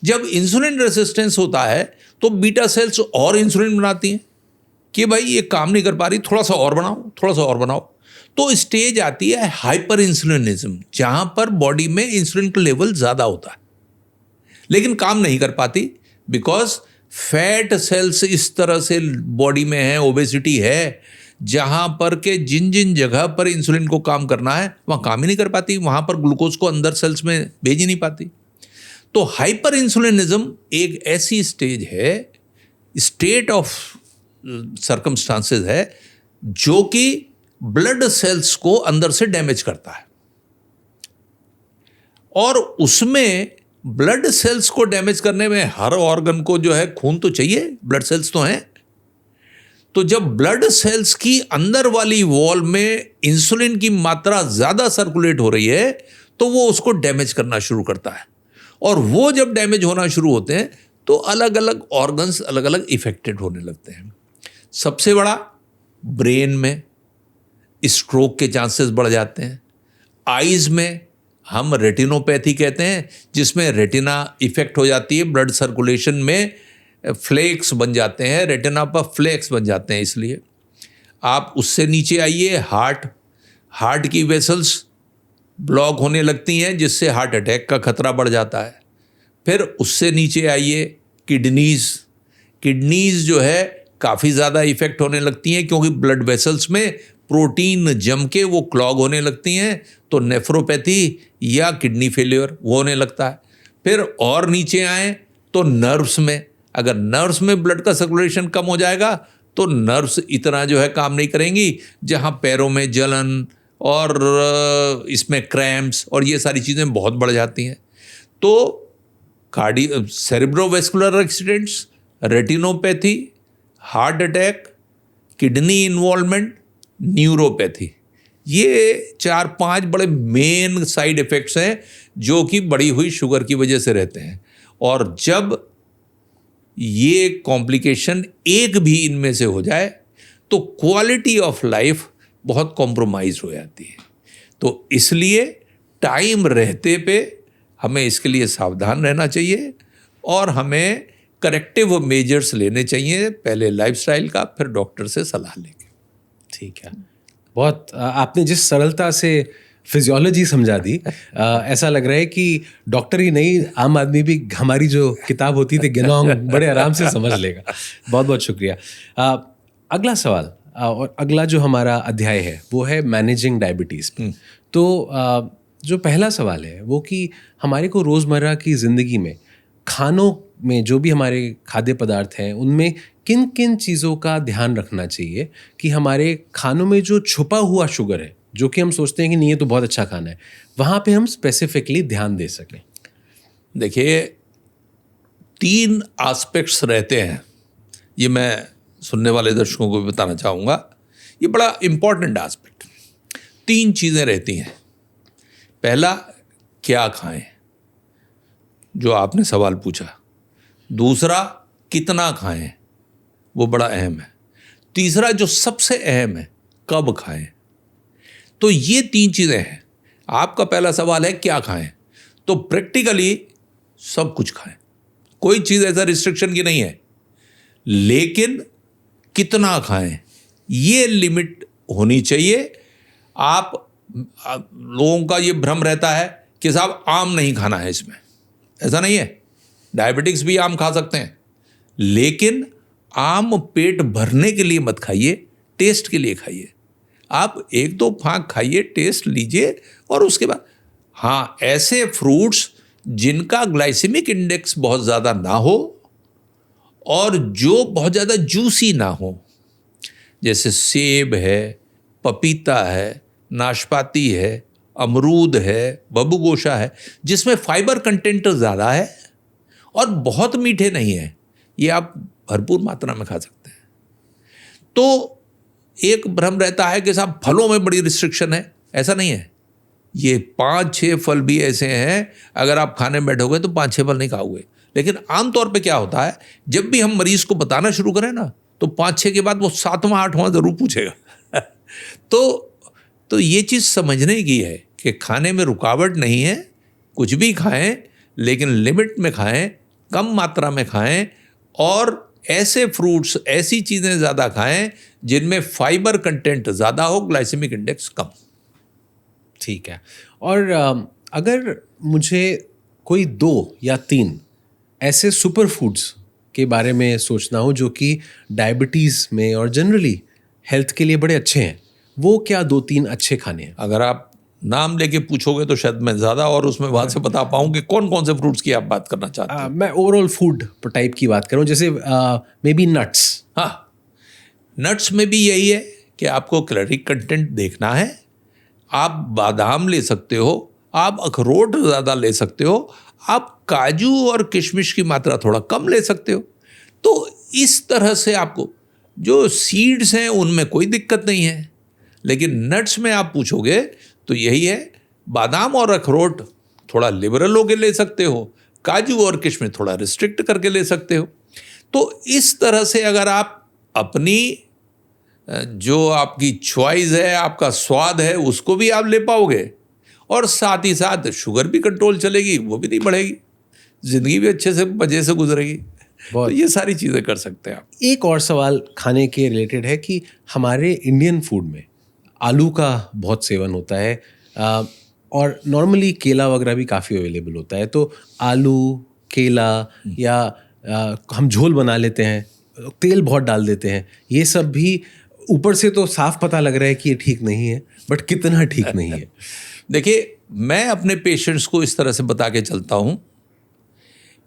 जब इंसुलिन रेसिस्टेंस होता है तो बीटा सेल्स और इंसुलिन बनाती हैं कि भाई ये काम नहीं कर पा रही, थोड़ा सा और बनाओ, थोड़ा सा और बनाओ। तो स्टेज आती है हाइपर इंसुलिनिज्म, जहाँ पर बॉडी में इंसुलिन का लेवल ज़्यादा होता है लेकिन काम नहीं कर पाती, बिकॉज फैट सेल्स इस तरह से बॉडी में है, ओबेसिटी है, जहाँ पर के जिन जिन जगह पर इंसुलिन को काम करना है वहाँ काम ही नहीं कर पाती, वहाँ पर ग्लूकोज को अंदर सेल्स में भेज ही नहीं पाती। तो हाइपर इंसुलिनिज्म एक ऐसी स्टेज है, स्टेट ऑफ सर्कमस्टांसेस है, जो कि ब्लड सेल्स को अंदर से डैमेज करता है। और उसमें ब्लड सेल्स को डैमेज करने में हर ऑर्गन को जो है खून तो चाहिए, ब्लड सेल्स तो हैं। तो जब ब्लड सेल्स की अंदर वाली वॉल में इंसुलिन की मात्रा ज़्यादा सर्कुलेट हो रही है तो वो उसको डैमेज करना शुरू करता है, और वो जब डैमेज होना शुरू होते हैं तो अलग अलग ऑर्गन्स अलग अलग इफेक्टेड होने लगते हैं। सबसे बड़ा ब्रेन में स्ट्रोक के चांसेस बढ़ जाते हैं। आइज़ में हम रेटिनोपैथी कहते हैं, जिसमें रेटिना इफेक्ट हो जाती है, ब्लड सर्कुलेशन में फ्लेक्स बन जाते हैं, रेटिना पर फ्लेक्स बन जाते हैं। इसलिए आप उससे नीचे आइए, हार्ट की वेसल्स ब्लॉक होने लगती हैं, जिससे हार्ट अटैक का खतरा बढ़ जाता है। फिर उससे नीचे आइए, किडनीज़ जो है काफ़ी ज़्यादा इफेक्ट होने लगती हैं, क्योंकि ब्लड वेसल्स में प्रोटीन जम के वो क्लॉग होने लगती हैं, तो नेफ्रोपैथी या किडनी फेलियर वो होने लगता है। फिर और नीचे आए तो नर्व्स में अगर नर्व्स में ब्लड का सर्कुलेशन कम हो जाएगा तो नर्व्स इतना जो है काम नहीं करेंगी, जहाँ पैरों में जलन और इसमें क्रैम्प्स और ये सारी चीज़ें बहुत बढ़ जाती हैं। तो cerebrovascular accidents, retinopathy, heart attack, kidney involvement, neuropathy, ये 4-5 बड़े मेन साइड इफ़ेक्ट्स हैं जो कि बढ़ी हुई शुगर की वजह से रहते हैं। और जब ये कॉम्प्लिकेशन एक भी इनमें से हो जाए तो क्वालिटी ऑफ लाइफ बहुत कॉम्प्रोमाइज हो जाती है। तो इसलिए टाइम रहते पे हमें इसके लिए सावधान रहना चाहिए और हमें करेक्टिव मेजर्स लेने चाहिए, पहले लाइफस्टाइल का, फिर डॉक्टर से सलाह लेंगे। ठीक है, बहुत आपने जिस सरलता से फिजियोलॉजी समझा दी, ऐसा लग रहा है कि डॉक्टर ही नहीं, आम आदमी भी हमारी जो किताब होती थी गेनोंग बड़े आराम से समझ लेगा। बहुत बहुत शुक्रिया। अगला सवाल और अगला जो हमारा अध्याय है वो है मैनेजिंग डायबिटीज़ पे। तो जो पहला सवाल है वो कि हमारे को रोज़मर्रा की ज़िंदगी में खानों में जो भी हमारे खाद्य पदार्थ हैं उनमें किन किन चीज़ों का ध्यान रखना चाहिए कि हमारे खानों में जो छुपा हुआ शुगर है, जो कि हम सोचते हैं कि नहीं ये तो बहुत अच्छा खाना है, वहाँ पे हम स्पेसिफिकली ध्यान दे सकें। देखिए, 3 एस्पेक्ट्स रहते हैं, ये मैं सुनने वाले दर्शकों को भी बताना चाहूँगा। ये बड़ा इम्पॉर्टेंट एस्पेक्ट, 3 चीज़ें रहती हैं। पहला, क्या खाएं, जो आपने सवाल पूछा। दूसरा, कितना खाएं, वो बड़ा अहम है। तीसरा जो सबसे अहम है, कब खाएं। तो ये 3 चीज़ें हैं। आपका पहला सवाल है क्या खाएं, तो प्रैक्टिकली सब कुछ खाएं, कोई चीज़ ऐसा रिस्ट्रिक्शन की नहीं है, लेकिन कितना खाएं ये लिमिट होनी चाहिए। आप लोगों का ये भ्रम रहता है कि साहब आम नहीं खाना है, इसमें ऐसा नहीं है। डायबिटिक्स भी आम खा सकते हैं, लेकिन आम पेट भरने के लिए मत खाइए, टेस्ट के लिए खाइए। आप 1-2 फाँक खाइए, टेस्ट लीजिए, और उसके बाद हाँ, ऐसे फ्रूट्स जिनका ग्लाइसेमिक इंडेक्स बहुत ज़्यादा ना हो और जो बहुत ज़्यादा जूसी ना हो, जैसे सेब है, पपीता है, नाशपाती है, अमरूद है, बबूगोशा है, जिसमें फाइबर कंटेंट ज़्यादा है और बहुत मीठे नहीं है, ये आप भरपूर मात्रा में खा सकते हैं। तो एक भ्रम रहता है कि साहब फलों में बड़ी रिस्ट्रिक्शन है, ऐसा नहीं है। ये 5-6 फल भी ऐसे हैं, अगर आप खाने बैठोगे तो 5-6 फल नहीं खाओगे। लेकिन आमतौर पे क्या होता है, जब भी हम मरीज को बताना शुरू करें ना, तो 5-6 के बाद वो 7वां-8वां ज़रूर पूछेगा। तो ये चीज़ समझने की है कि खाने में रुकावट नहीं है, कुछ भी खाएं, लेकिन लिमिट में खाएं, कम मात्रा में खाएं, और ऐसे फ्रूट्स, ऐसी चीज़ें ज़्यादा खाएं जिनमें फाइबर कंटेंट ज़्यादा हो, ग्लाइसेमिक इंडेक्स कम। ठीक है। और अगर मुझे कोई 2 या 3 ऐसे सुपर फूड्स के बारे में सोचना हो जो कि डायबिटीज़ में और जनरली हेल्थ के लिए बड़े अच्छे हैं, वो क्या 2-3 अच्छे खाने हैं? अगर आप नाम लेके पूछोगे तो शायद मैं ज़्यादा और उसमें वहाँ से बता पाऊँ कि कौन कौन से फ्रूट्स की आप बात करना चाहते हैं। मैं ओवरऑल फूड टाइप की बात करूँ, जैसे मे बी नट्स। हाँ, नट्स में भी यही है कि आपको कैलोरिक कंटेंट देखना है। आप बादाम ले सकते हो, आप अखरोट ज़्यादा ले सकते हो, आप काजू और किशमिश की मात्रा थोड़ा कम ले सकते हो। तो इस तरह से आपको जो सीड्स हैं उनमें कोई दिक्कत नहीं है, लेकिन नट्स में आप पूछोगे तो यही है, बादाम और अखरोट थोड़ा लिबरल होकर ले सकते हो, काजू और किशमिश थोड़ा रिस्ट्रिक्ट करके ले सकते हो। तो इस तरह से अगर आप अपनी जो आपकी चॉइस है, आपका स्वाद है, उसको भी आप ले पाओगे, और साथ ही साथ शुगर भी कंट्रोल चलेगी, वो भी नहीं बढ़ेगी, ज़िंदगी भी अच्छे से मज़े से गुजरेगी। तो ये सारी चीज़ें कर सकते हैं आप। एक और सवाल खाने के रिलेटेड है कि हमारे इंडियन फूड में आलू का बहुत सेवन होता है, और नॉर्मली केला वगैरह भी काफ़ी अवेलेबल होता है। तो आलू, केला, या हम झोल बना लेते हैं, तेल बहुत डाल देते हैं, ये सब भी ऊपर से तो साफ पता लग रहा है कि ये ठीक नहीं है, बट कितना ठीक नहीं है। देखिए, मैं अपने पेशेंट्स को इस तरह से बता के चलता हूँ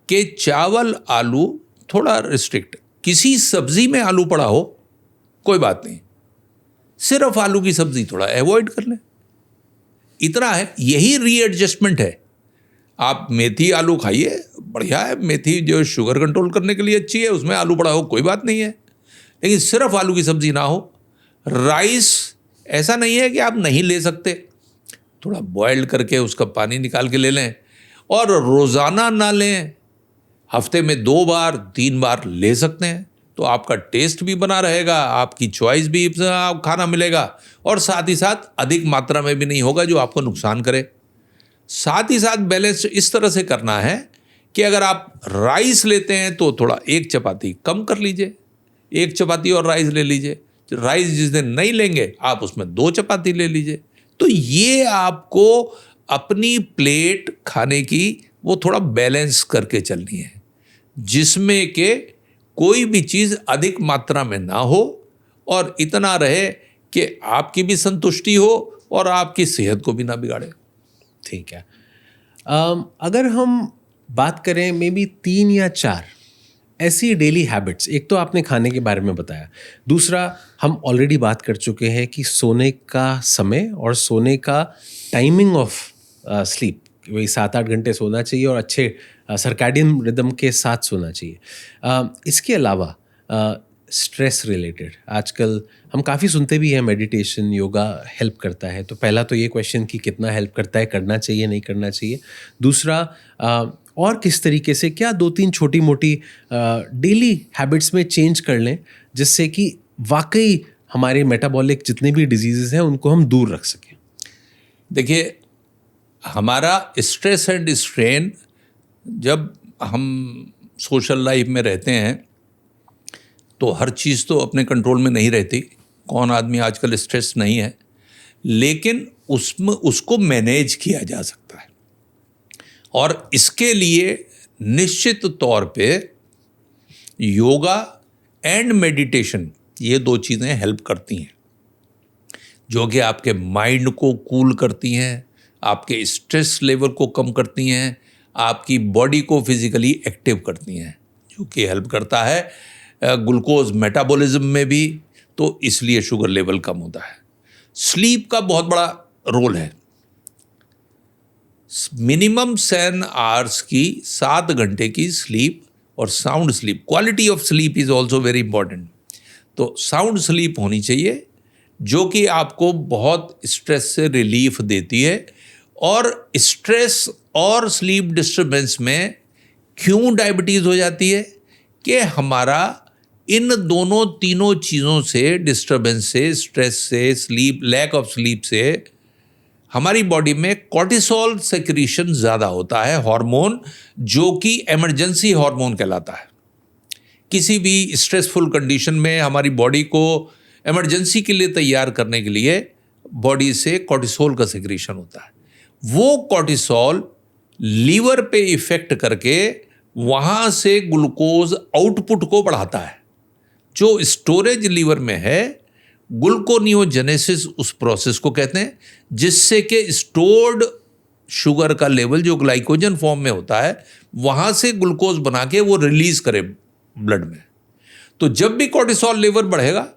कि चावल, आलू थोड़ा रिस्ट्रिक्ट, किसी सब्जी में आलू पड़ा हो कोई बात नहीं, सिर्फ आलू की सब्जी थोड़ा अवॉइड कर लें, इतना है। यही रीएडजस्टमेंट है। आप मेथी आलू खाइए, बढ़िया है, मेथी जो शुगर कंट्रोल करने के लिए अच्छी है, उसमें आलू पड़ा हो कोई बात नहीं है, लेकिन सिर्फ आलू की सब्जी ना हो। राइस ऐसा नहीं है कि आप नहीं ले सकते, थोड़ा बॉइल्ड करके उसका पानी निकाल के ले लें, और रोज़ाना ना लें, हफ्ते में 2 बार 3 बार ले सकते हैं, तो आपका टेस्ट भी बना रहेगा, आपकी चॉइस भी खाना मिलेगा, और साथ ही साथ अधिक मात्रा में भी नहीं होगा जो आपको नुकसान करे। साथ ही साथ बैलेंस इस तरह से करना है कि अगर आप राइस लेते हैं तो थोड़ा 1 चपाती कम कर लीजिए, 1 चपाती और राइस ले लीजिए। राइस जिस दिन नहीं लेंगे आप उसमें 2 चपाती ले लीजिए। तो ये आपको अपनी प्लेट खाने की वो थोड़ा बैलेंस करके चलनी है, जिसमें कि कोई भी चीज़ अधिक मात्रा में ना हो और इतना रहे कि आपकी भी संतुष्टि हो और आपकी सेहत को भी ना बिगाड़े। ठीक है। अगर हम बात करें मे बी 3 या 4 ऐसी डेली हैबिट्स, एक तो आपने खाने के बारे में बताया, दूसरा हम ऑलरेडी बात कर चुके हैं कि सोने का समय और सोने का टाइमिंग ऑफ स्लीप, वही 7-8 घंटे सोना चाहिए और अच्छे सर्कैडियन रिदम के साथ सोना चाहिए। इसके अलावा स्ट्रेस रिलेटेड आजकल हम काफ़ी सुनते भी हैं, मेडिटेशन योगा हेल्प करता है। तो पहला तो ये क्वेश्चन कि कितना हेल्प करता है, करना चाहिए नहीं करना चाहिए। दूसरा और किस तरीके से, क्या 2-3 छोटी मोटी डेली हैबिट्स में चेंज कर लें जिससे कि वाकई हमारे मेटाबॉलिक जितने भी डिजीज़ हैं उनको हम दूर रख सकें। देखिए, हमारा स्ट्रेस एंड स्ट्रेन, जब हम सोशल लाइफ में रहते हैं तो हर चीज़ तो अपने कंट्रोल में नहीं रहती। कौन आदमी आजकल स्ट्रेस नहीं है, लेकिन उसमें उसको मैनेज किया जा सकता है, और इसके लिए निश्चित तौर पे योगा एंड मेडिटेशन, ये 2 चीज़ें हेल्प करती हैं, जो कि आपके माइंड को कूल करती हैं, आपके स्ट्रेस लेवल को कम करती हैं, आपकी बॉडी को फिजिकली एक्टिव करती हैं, जो कि हेल्प करता है ग्लूकोज मेटाबॉलिज्म में भी, तो इसलिए शुगर लेवल कम होता है। स्लीप का बहुत बड़ा रोल है। मिनिमम 7 आवर्स की 7 घंटे की स्लीप और sound sleep, quality of sleep is also very important. तो साउंड स्लीप होनी चाहिए जो कि आपको बहुत स्ट्रेस से रिलीफ देती है। और स्ट्रेस और स्लीप डिस्टर्बेंस में क्यों डायबिटीज़ हो जाती है कि हमारा इन दोनों तीनों चीज़ों से, डिस्टर्बेंस से, स्ट्रेस से, स्लीप, लैक ऑफ स्लीप से, हमारी बॉडी में कॉर्टिसोल सेक्रीशन ज़्यादा होता है, हार्मोन जो कि इमरजेंसी हार्मोन कहलाता है। किसी भी स्ट्रेसफुल कंडीशन में हमारी बॉडी को इमरजेंसी के लिए तैयार करने के लिए बॉडी से कॉर्टिसोल का सेक्रीशन होता है। वो कॉर्टिसोल लीवर पे इफेक्ट करके वहाँ से ग्लूकोज आउटपुट को बढ़ाता है। जो स्टोरेज लीवर में है, ग्लूकोनियोजेनेसिस उस प्रोसेस को कहते हैं, जिससे कि स्टोर्ड शुगर का लेवल जो ग्लाइकोजन फॉर्म में होता है वहाँ से ग्लूकोज बना के वो रिलीज करे ब्लड में। तो जब भी कॉर्टिसोल लेवल बढ़ेगा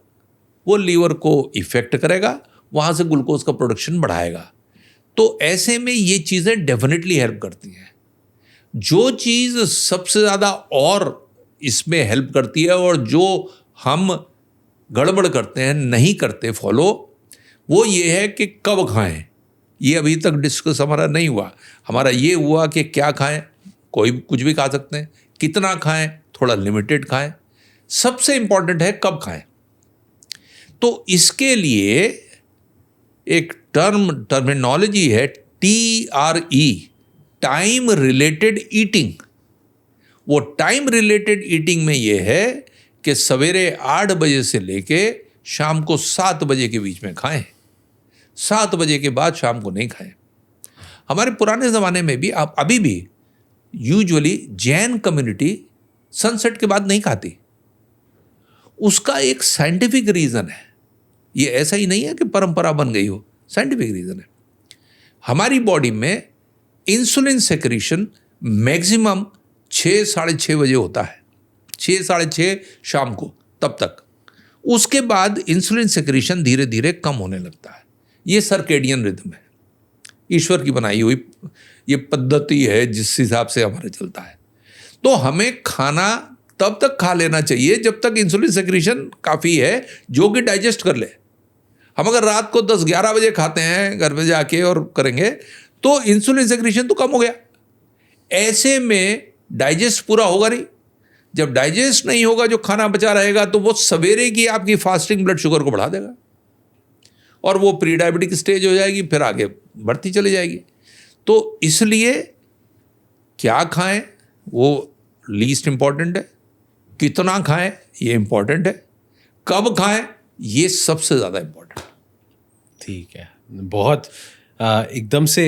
वो लीवर को इफेक्ट करेगा, वहाँ से ग्लूकोज का प्रोडक्शन बढ़ाएगा। तो ऐसे में ये चीज़ें डेफिनेटली हेल्प करती हैं। जो चीज़ सबसे ज़्यादा और इसमें हेल्प करती है और जो हम गड़बड़ करते हैं, नहीं करते फॉलो, वो ये है कि कब खाएं। ये अभी तक डिस्कस हमारा नहीं हुआ। हमारा ये हुआ कि क्या खाएं, कोई कुछ भी खा सकते हैं, कितना खाएं, थोड़ा लिमिटेड खाएं। सबसे इम्पॉर्टेंट है कब खाएं। तो इसके लिए एक टर्मिनोलॉजी है TRE, टाइम रिलेटेड ईटिंग। वो टाइम रिलेटेड ईटिंग में ये है कि सवेरे 8 बजे से लेके शाम को 7 बजे के बीच में खाएं, 7 बजे के बाद शाम को नहीं खाएं। हमारे पुराने ज़माने में भी, आप अभी भी यूजुअली जैन कम्युनिटी सनसेट के बाद नहीं खाती। उसका एक साइंटिफिक रीज़न है। ये ऐसा ही नहीं है कि परंपरा बन गई हो, साइंटिफिक रीज़न है। हमारी बॉडी में इंसुलिन सेक्रीशन मैक्सिमम 6 साढ़े 6 बजे होता है, 6 साढ़े 6 शाम को, तब तक। उसके बाद इंसुलिन सेक्रेशन धीरे धीरे कम होने लगता है। ये सर्केडियन रिदम है, ईश्वर की बनाई हुई ये पद्धति है जिस हिसाब से हमारा चलता है। तो हमें खाना तब तक खा लेना चाहिए जब तक इंसुलिन सेक्रेशन काफ़ी है जो कि डाइजेस्ट कर ले। हम अगर रात को 10-11 बजे खाते हैं घर में जाके और करेंगे तो इंसुलिन सेक्रेशन तो कम हो गया, ऐसे में डाइजेस्ट पूरा होगा नहीं। जब डाइजेस्ट नहीं होगा, जो खाना बचा रहेगा, तो वो सवेरे की आपकी फास्टिंग ब्लड शुगर को बढ़ा देगा और वो प्री डायबिटिक स्टेज हो जाएगी, फिर आगे बढ़ती चली जाएगी। तो इसलिए क्या खाएं वो लीस्ट इंपॉर्टेंट है, कितना खाएं ये इंपॉर्टेंट है, कब खाएं ये सबसे ज़्यादा इंपॉर्टेंट है। ठीक है, बहुत एकदम से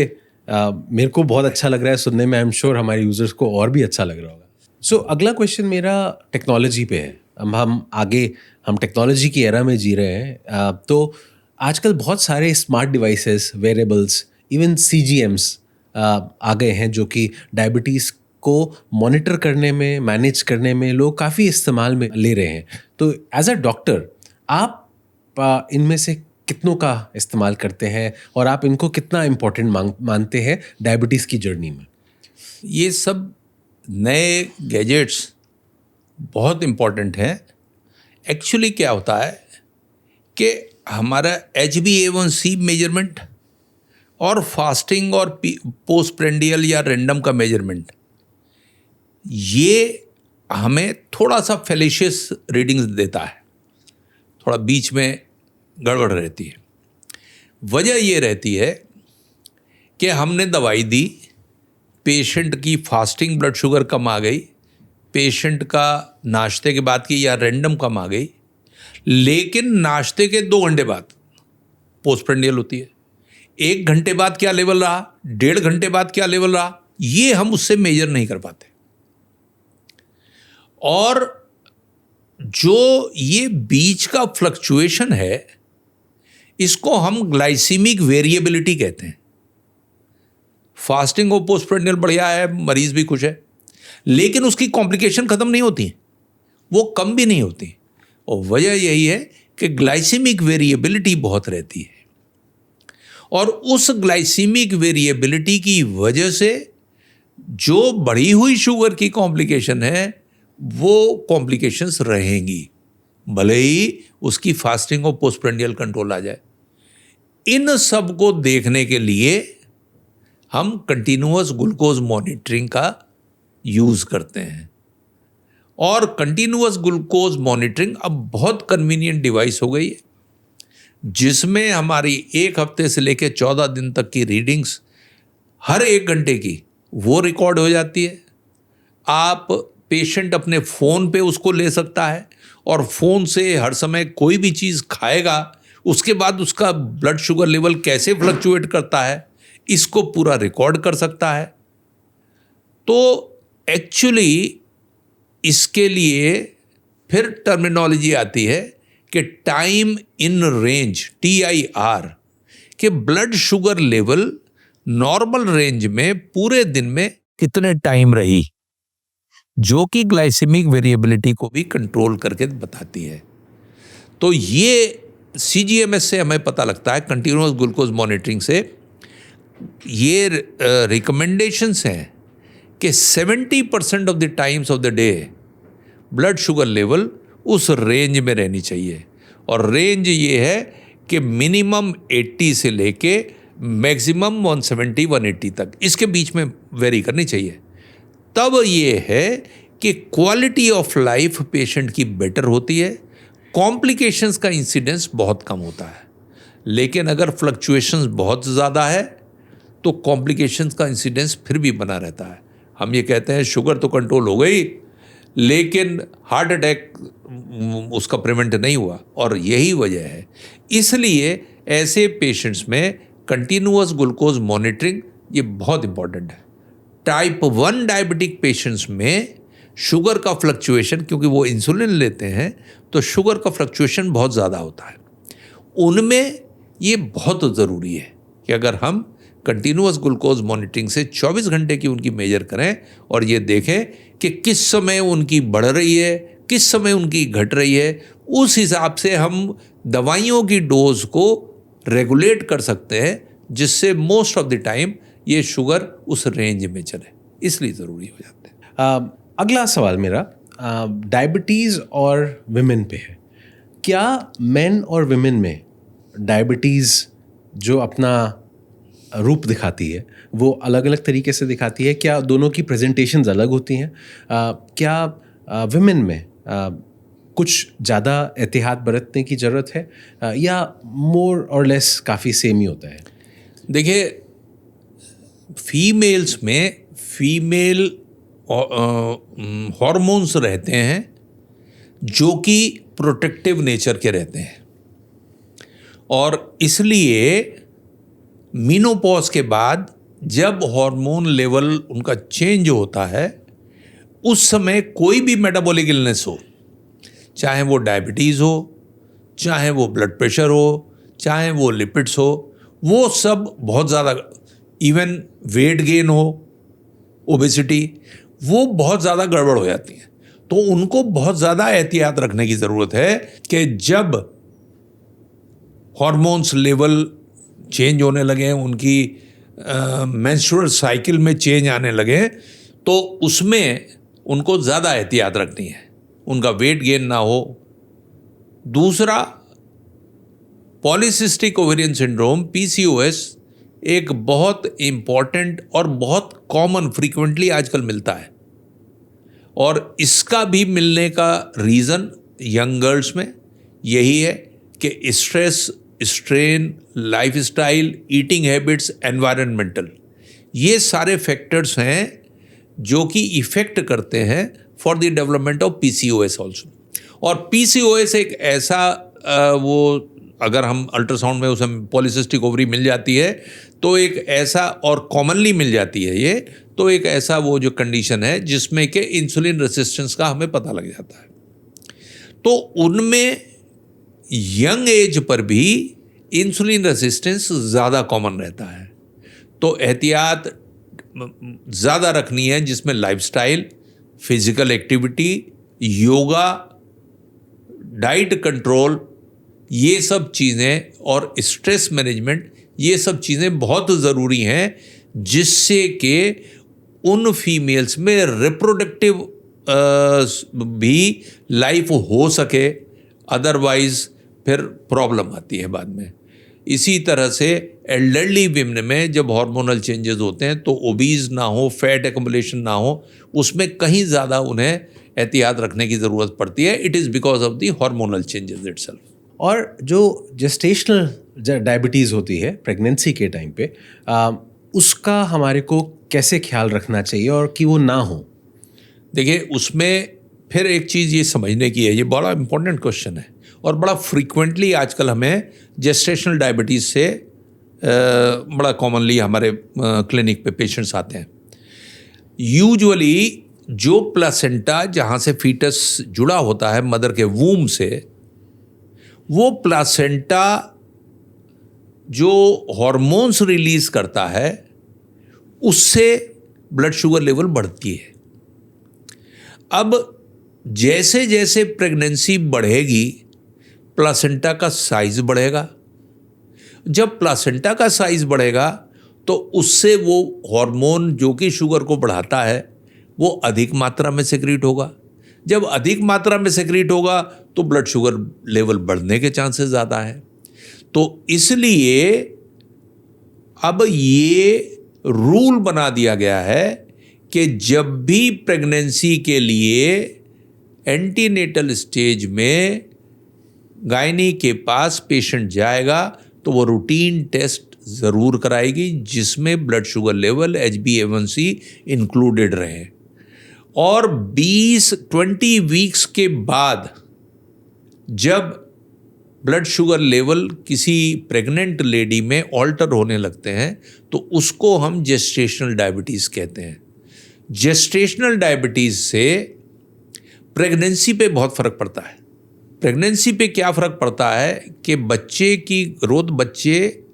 मेरे को बहुत अच्छा लग रहा है सुनने में। आई एम श्योर हमारे यूजर्स को और भी अच्छा लग रहा होगा। सो अगला क्वेश्चन मेरा टेक्नोलॉजी पे है। हम टेक्नोलॉजी की एरा में जी रहे हैं। तो आजकल बहुत सारे smart devices, wearables, even CGMs आ गए हैं जो कि डायबिटीज़ को मॉनिटर करने में, मैनेज करने में लोग काफ़ी इस्तेमाल में ले रहे हैं। तो एज अ डॉक्टर आप इनमें से कितनों का इस्तेमाल करते हैं और आप इनको कितना इम्पोर्टेंट मानते हैं डायबिटीज़ की जर्नी में? ये सब नए गैजेट्स बहुत इम्पोर्टेंट हैं। एक्चुअली क्या होता है कि हमारा HbA1c मेजरमेंट और फास्टिंग और पोस्ट प्रेंडियल या रैंडम का मेजरमेंट, ये हमें थोड़ा सा फेलिशियस रीडिंग्स देता है, थोड़ा बीच में गड़बड़ रहती है। वजह ये रहती है कि हमने दवाई दी, पेशेंट की फास्टिंग ब्लड शुगर कम आ गई, पेशेंट का नाश्ते के बाद की या रैंडम कम आ गई, लेकिन नाश्ते के 2 घंटे बाद पोस्ट प्रेंडियल होती है। 1 घंटे बाद क्या लेवल रहा, 1.5 घंटे बाद क्या लेवल रहा, ये हम उससे मेजर नहीं कर पाते। और जो ये बीच का फ्लक्चुएशन है, इसको हम ग्लाइसीमिक वेरिएबिलिटी कहते हैं। फास्टिंग और पोस्ट प्रेंडियल बढ़िया है, मरीज भी खुश है, लेकिन उसकी कॉम्प्लिकेशन खत्म नहीं होती, वो कम भी नहीं होती। और वजह यही है कि ग्लाइसीमिक वेरिएबिलिटी बहुत रहती है, और उस ग्लाइसीमिक वेरिएबिलिटी की वजह से जो बढ़ी हुई शुगर की कॉम्प्लिकेशन है वो कॉम्प्लिकेशंस रहेंगी, भले ही उसकी फास्टिंग और पोस्ट प्रेंडियल कंट्रोल आ जाए। इन सब को देखने के लिए हम कंटिन्यूअस ग्लूकोज मॉनिटरिंग का यूज़ करते हैं। और कंटिन्यूअस ग्लूकोज मॉनिटरिंग अब बहुत कन्वीनियंट डिवाइस हो गई है, जिसमें हमारी 1 हफ्ते से लेकर 14 दिन तक की रीडिंग्स हर 1 घंटे की वो रिकॉर्ड हो जाती है। आप पेशेंट अपने फ़ोन पे उसको ले सकता है और फ़ोन से हर समय कोई भी चीज़ खाएगा, उसके बाद उसका ब्लड शुगर लेवल कैसे फ्लक्चुएट करता है, इसको पूरा रिकॉर्ड कर सकता है। तो एक्चुअली इसके लिए फिर टर्मिनोलॉजी आती है कि टाइम इन रेंज, TIR, कि blood sugar level normal range में पूरे दिन में कितने टाइम रही, जो कि ग्लाइसेमिक वेरिएबिलिटी को भी कंट्रोल करके बताती है। तो ये CGMS से हमें पता लगता है, कंटिन्यूअस ग्लूकोज मॉनिटरिंग से। ये रिकमेंडेशंस हैं कि 70% of the times of the day blood sugar level उस रेंज में रहनी चाहिए। और रेंज ये है कि मिनिमम 80 से लेके मैक्सिमम 170-180 तक, इसके बीच में वेरी करनी चाहिए। तब ये है कि क्वालिटी ऑफ लाइफ पेशेंट की बेटर होती है, कॉम्प्लिकेशंस का इंसिडेंस बहुत कम होता है। लेकिन अगर फ्लक्चुएशंस बहुत ज़्यादा है तो कॉम्प्लिकेशंस का इंसिडेंस फिर भी बना रहता है। हम ये कहते हैं शुगर तो कंट्रोल हो गई, लेकिन हार्ट अटैक उसका प्रिवेंट नहीं हुआ, और यही वजह है। इसलिए ऐसे पेशेंट्स में कंटिन्यूअस ग्लूकोज मॉनिटरिंग ये बहुत इंपॉर्टेंट है। टाइप 1 डायबिटिक पेशेंट्स में शुगर का फ्लक्चुएशन, क्योंकि वो इंसुलिन लेते हैं तो शुगर का फ्लक्चुएशन बहुत ज़्यादा होता है, उनमें ये बहुत ज़रूरी है कि अगर हम कंटिन्यूअस ग्लूकोज मॉनिटरिंग से 24 घंटे की उनकी मेजर करें और ये देखें कि किस समय उनकी बढ़ रही है, किस समय उनकी घट रही है। उस हिसाब से हम दवाइयों की डोज को रेगुलेट कर सकते हैं, जिससे मोस्ट ऑफ द टाइम ये शुगर उस रेंज में चले, इसलिए ज़रूरी हो जाता है। अगला सवाल मेरा डायबिटीज़ और विमेन पे है। क्या मेन और विमेन में डायबिटीज़ जो अपना रूप दिखाती है वो अलग अलग तरीके से दिखाती है? क्या दोनों की प्रेजेंटेशंस अलग होती हैं? क्या विमेन में कुछ ज़्यादा एहतियात बरतने की ज़रूरत है या मोर और लेस काफ़ी सेम ही होता है? देखिए, फीमेल्स में फीमेल हार्मोन्स रहते हैं जो कि प्रोटेक्टिव नेचर के रहते हैं, और इसलिए मीनोपॉज के बाद जब हार्मोन लेवल उनका चेंज होता है, उस समय कोई भी मेटाबॉलिक इलनेस हो, चाहे वो डायबिटीज़ हो, चाहे वो ब्लड प्रेशर हो, चाहे वो लिपिड्स हो, वो सब बहुत ज़्यादा, इवन वेट गेन हो, ओबेसिटी, वो बहुत ज़्यादा गड़बड़ हो जाती है। तो उनको बहुत ज़्यादा एहतियात रखने की ज़रूरत है कि जब हार्मोन्स लेवल चेंज होने लगे, उनकी मेंस्ट्रुअल साइकिल में चेंज आने लगे, तो उसमें उनको ज़्यादा एहतियात रखनी है, उनका वेट गेन ना हो। दूसरा, पॉलीसिस्टिक ओवेरियन सिंड्रोम PCOS एक बहुत इम्पॉर्टेंट और बहुत कॉमन फ्रीक्वेंटली आजकल मिलता है, और इसका भी मिलने का रीज़न यंग गर्ल्स में यही है कि stress, strain, lifestyle, eating habits, environmental, ये सारे फैक्टर्स हैं जो कि इफ़ेक्ट करते हैं for the development of PCOS also. और PCOS एक ऐसा वो, अगर हम अल्ट्रासाउंड में उसे पॉलीसिस्टिक ओवरी मिल जाती है तो एक ऐसा, और कॉमनली मिल जाती है ये, तो एक ऐसा वो जो कंडीशन है जिसमें कि इंसुलिन रेसिस्टेंस का हमें पता लग जाता है। तो उनमें यंग एज पर भी इंसुलिन रेसिस्टेंस ज़्यादा कॉमन रहता है, तो एहतियात ज़्यादा रखनी है, जिसमें lifestyle, physical activity, yoga, diet control, ये सब चीज़ें, और स्ट्रेस मैनेजमेंट, ये सब चीज़ें बहुत ज़रूरी हैं, जिससे कि उन फीमेल्स में रिप्रोडक्टिव भी लाइफ हो सके, अदरवाइज फिर प्रॉब्लम आती है बाद में। इसी तरह से एल्डरली विमेन में जब हार्मोनल चेंजेस होते हैं तो ओबीज ना हो, फैट एक्युमुलेशन ना हो, उसमें कहीं ज़्यादा उन्हें एहतियात रखने की ज़रूरत पड़ती है। It is because of the hormonal changes itself. और जो जेस्टेशनल डायबिटीज़ होती है प्रेगनेंसी के टाइम पे, उसका हमारे को कैसे ख्याल रखना चाहिए और कि वो ना हो? देखिए, उसमें फिर एक चीज़ ये समझने की है, ये बड़ा इंपॉर्टेंट क्वेश्चन है, और बड़ा फ्रीक्वेंटली आजकल हमें जेस्टेशनल डायबिटीज़ से बड़ा कॉमनली हमारे क्लिनिक पे पेशेंट्स आते हैं। यूजुअली जो प्लासेंटा, जहाँ से फीटस जुड़ा होता है मदर के वूम से, वो प्लासेंटा जो हार्मोन्स रिलीज करता है, उससे ब्लड शुगर लेवल बढ़ती है। अब जैसे जैसे प्रेगनेंसी बढ़ेगी, प्लासेंटा का साइज बढ़ेगा। जब प्लासेंटा का साइज बढ़ेगा तो उससे वो हार्मोन जो कि शुगर को बढ़ाता है, वो अधिक मात्रा में सेक्रीट होगा। जब अधिक मात्रा में सेक्रीट होगा तो ब्लड शुगर लेवल बढ़ने के चांसेस ज़्यादा है। तो इसलिए अब ये रूल बना दिया गया है कि जब भी प्रेगनेंसी के लिए एंटीनेटल स्टेज में गायनी के पास पेशेंट जाएगा तो वो रूटीन टेस्ट ज़रूर कराएगी, जिसमें blood sugar level, HbA1c included रहे। और 20 वीक्स के बाद जब ब्लड शुगर लेवल किसी प्रेग्नेंट लेडी में ऑल्टर होने लगते हैं तो उसको हम जेस्टेशनल डायबिटीज़ कहते हैं। जेस्टेशनल डायबिटीज़ से प्रेगनेंसी पे बहुत फ़र्क पड़ता है। प्रेगनेंसी पे क्या फ़र्क पड़ता है कि बच्चे की ग्रोथ, बच्चे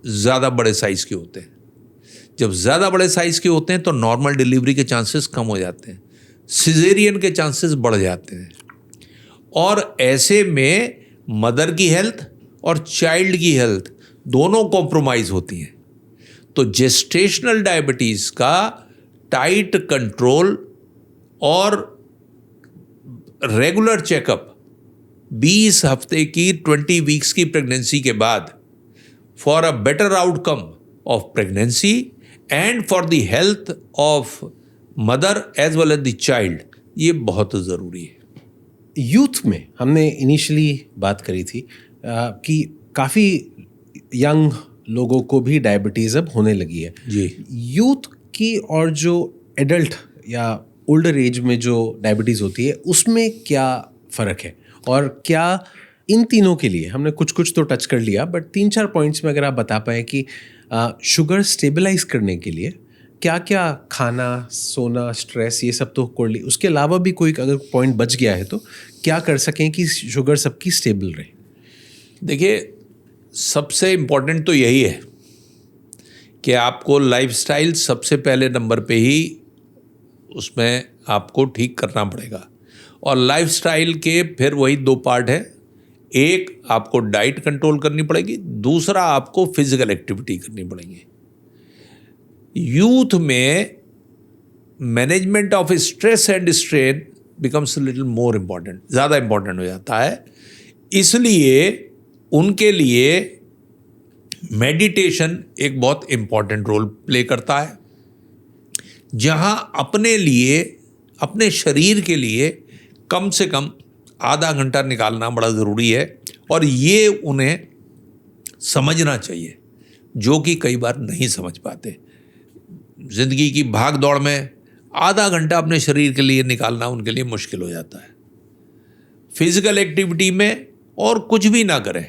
ज़्यादा बड़े साइज़ के होते हैं, जब ज़्यादा बड़े साइज़ के होते हैं तो नॉर्मल डिलीवरी के चांसेस कम हो जाते हैं, सिजेरियन के चांसेस बढ़ जाते हैं, और ऐसे में मदर की हेल्थ और चाइल्ड की हेल्थ दोनों कॉम्प्रोमाइज़ होती हैं। तो जेस्टेशनल डायबिटीज़ का टाइट कंट्रोल और रेगुलर चेकअप 20 हफ्ते की 20 वीक्स की प्रेगनेंसी के बाद for a better outcome of pregnancy and for the health of mother as well as the child, ये बहुत ज़रूरी है। यूथ में हमने इनिशियली बात करी थी कि काफ़ी यंग लोगों को भी डायबिटीज़ अब होने लगी है जी। यूथ की और जो एडल्ट या ओल्डर एज में जो डायबिटीज़ होती है उसमें क्या फ़र्क है, और क्या इन तीनों के लिए हमने कुछ कुछ तो टच कर लिया, बट 3-4 पॉइंट्स में अगर आप बता पाएँ कि शुगर स्टेबलाइज करने के लिए क्या क्या खाना, सोना, स्ट्रेस, ये सब तो कर ली, उसके अलावा भी कोई अगर पॉइंट बच गया है तो क्या कर सकें कि शुगर सबकी स्टेबल रहे? देखिए, सबसे इम्पोर्टेंट तो यही है कि आपको लाइफस्टाइल सबसे पहले नंबर पे ही उसमें आपको ठीक करना पड़ेगा, और लाइफस्टाइल के फिर वही 2 पार्ट है। एक, आपको डाइट कंट्रोल करनी पड़ेगी, दूसरा आपको फिजिकल एक्टिविटी करनी पड़ेगी। यूथ में management of stress and strain becomes little more important, ज़्यादा इम्पॉर्टेंट हो जाता है। इसलिए उनके लिए मेडिटेशन एक बहुत इम्पॉर्टेंट रोल प्ले करता है, जहां अपने लिए, अपने शरीर के लिए कम से कम आधा घंटा निकालना बड़ा ज़रूरी है, और ये उन्हें समझना चाहिए, जो कि कई बार नहीं समझ पाते। ज़िंदगी की भाग दौड़ में आधा घंटा अपने शरीर के लिए निकालना उनके लिए मुश्किल हो जाता है। फिजिकल एक्टिविटी में और कुछ भी ना करें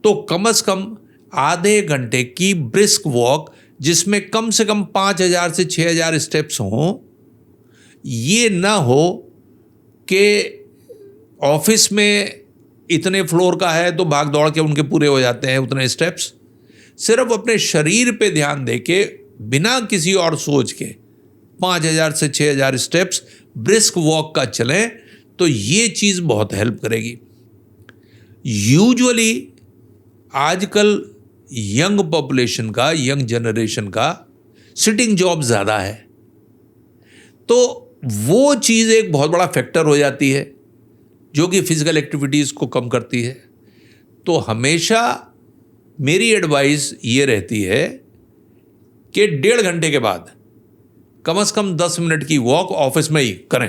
तो कम से कम आधे घंटे की ब्रिस्क वॉक, जिसमें कम से कम 5000 से 6000 स्टेप्स हों। ये ना हो कि ऑफिस में इतने फ्लोर का है तो भाग दौड़ के उनके पूरे हो जाते हैं उतने स्टेप्स। सिर्फ अपने शरीर पे ध्यान दे के, बिना किसी और सोच के 5000 से 6000 स्टेप्स ब्रिस्क वॉक का चलें तो ये चीज़ बहुत हेल्प करेगी। यूजुअली आजकल यंग पॉपुलेशन का, यंग जनरेशन का सिटिंग जॉब ज़्यादा है, तो वो चीज़ एक बहुत बड़ा फैक्टर हो जाती है जो कि फिजिकल एक्टिविटीज़ को कम करती है। तो हमेशा मेरी एडवाइस ये रहती है कि 1.5 घंटे के बाद कम से कम 10 मिनट की वॉक ऑफिस में ही करें।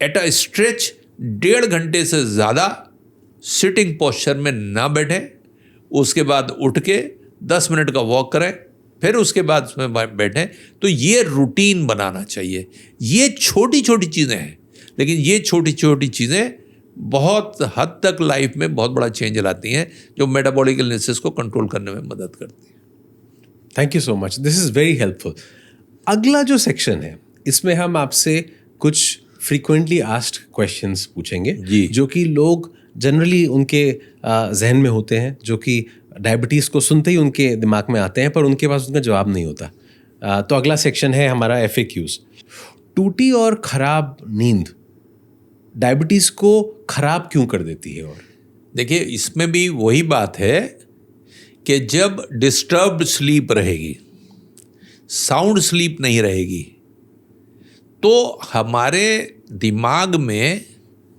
एट अ स्ट्रेच 1.5 घंटे से ज़्यादा सिटिंग पोस्चर में ना बैठें, उसके बाद उठ के 10 मिनट का वॉक करें, फिर उसके बाद उसमें बैठें। तो ये रूटीन बनाना चाहिए। ये छोटी छोटी चीज़ें हैं, लेकिन ये छोटी छोटी चीज़ें बहुत हद तक लाइफ में बहुत बड़ा चेंज लाती हैं, जो मेटाबॉलिक इलनेसेस को कंट्रोल करने में मदद करती है। Thank you so much, this is very helpful. अगला जो सेक्शन है इसमें हम आपसे कुछ फ्रीक्वेंटली आस्क्ड क्वेश्चंस पूछेंगे जी। जो कि लोग जनरली उनके जहन में होते हैं, जो कि डायबिटीज़ को सुनते ही उनके दिमाग में आते हैं, पर उनके पास उनका जवाब नहीं होता। तो अगला सेक्शन है हमारा FAQs। टूटी और ख़राब नींद डायबिटीज़ को ख़राब क्यों कर देती है? और देखिए, इसमें भी वही बात है कि जब डिस्टर्ब्ड स्लीप रहेगी, साउंड स्लीप नहीं रहेगी, तो हमारे दिमाग में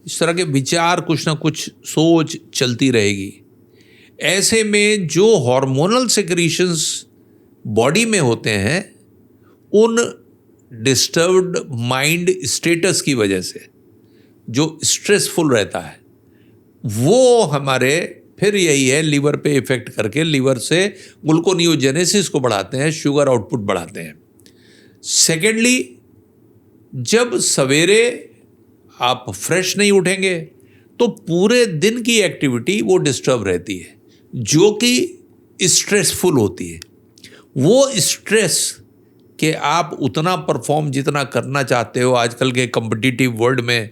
इस तरह के विचार, कुछ ना कुछ सोच चलती रहेगी। ऐसे में जो हार्मोनल सेक्रीशंस बॉडी में होते हैं, उन डिस्टर्ब्ड माइंड स्टेटस की वजह से जो स्ट्रेसफुल रहता है, वो हमारे फिर यही है लीवर पे इफेक्ट करके लीवर से ग्लूकोनियोजेनेसिस को बढ़ाते हैं, शुगर आउटपुट बढ़ाते हैं। सेकेंडली, जब सवेरे आप फ्रेश नहीं उठेंगे तो पूरे दिन की एक्टिविटी वो डिस्टर्ब रहती है, जो कि स्ट्रेसफुल होती है। वो स्ट्रेस कि आप उतना परफॉर्म जितना करना चाहते हो, आजकल के कम्पिटिटिव वर्ल्ड में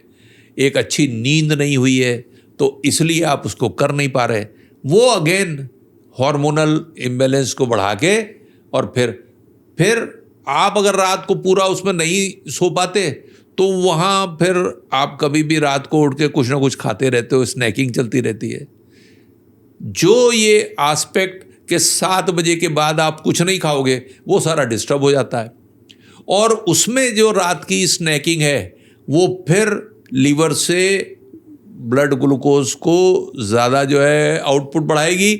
एक अच्छी नींद नहीं हुई है तो इसलिए आप उसको कर नहीं पा रहे, वो अगेन हार्मोनल इम्बैलेंस को बढ़ा के और फिर फिर आप अगर रात को पूरा उसमें नहीं सो पाते तो वहाँ फिर आप कभी भी रात को उठ के कुछ ना कुछ खाते रहते हो, स्नैकिंग चलती रहती है। जो ये एस्पेक्ट कि 7 बजे के बाद आप कुछ नहीं खाओगे, वो सारा डिस्टर्ब हो जाता है। और उसमें जो रात की स्नैकिंग है वो फिर लीवर से ब्लड ग्लूकोज को ज़्यादा जो है आउटपुट बढ़ाएगी,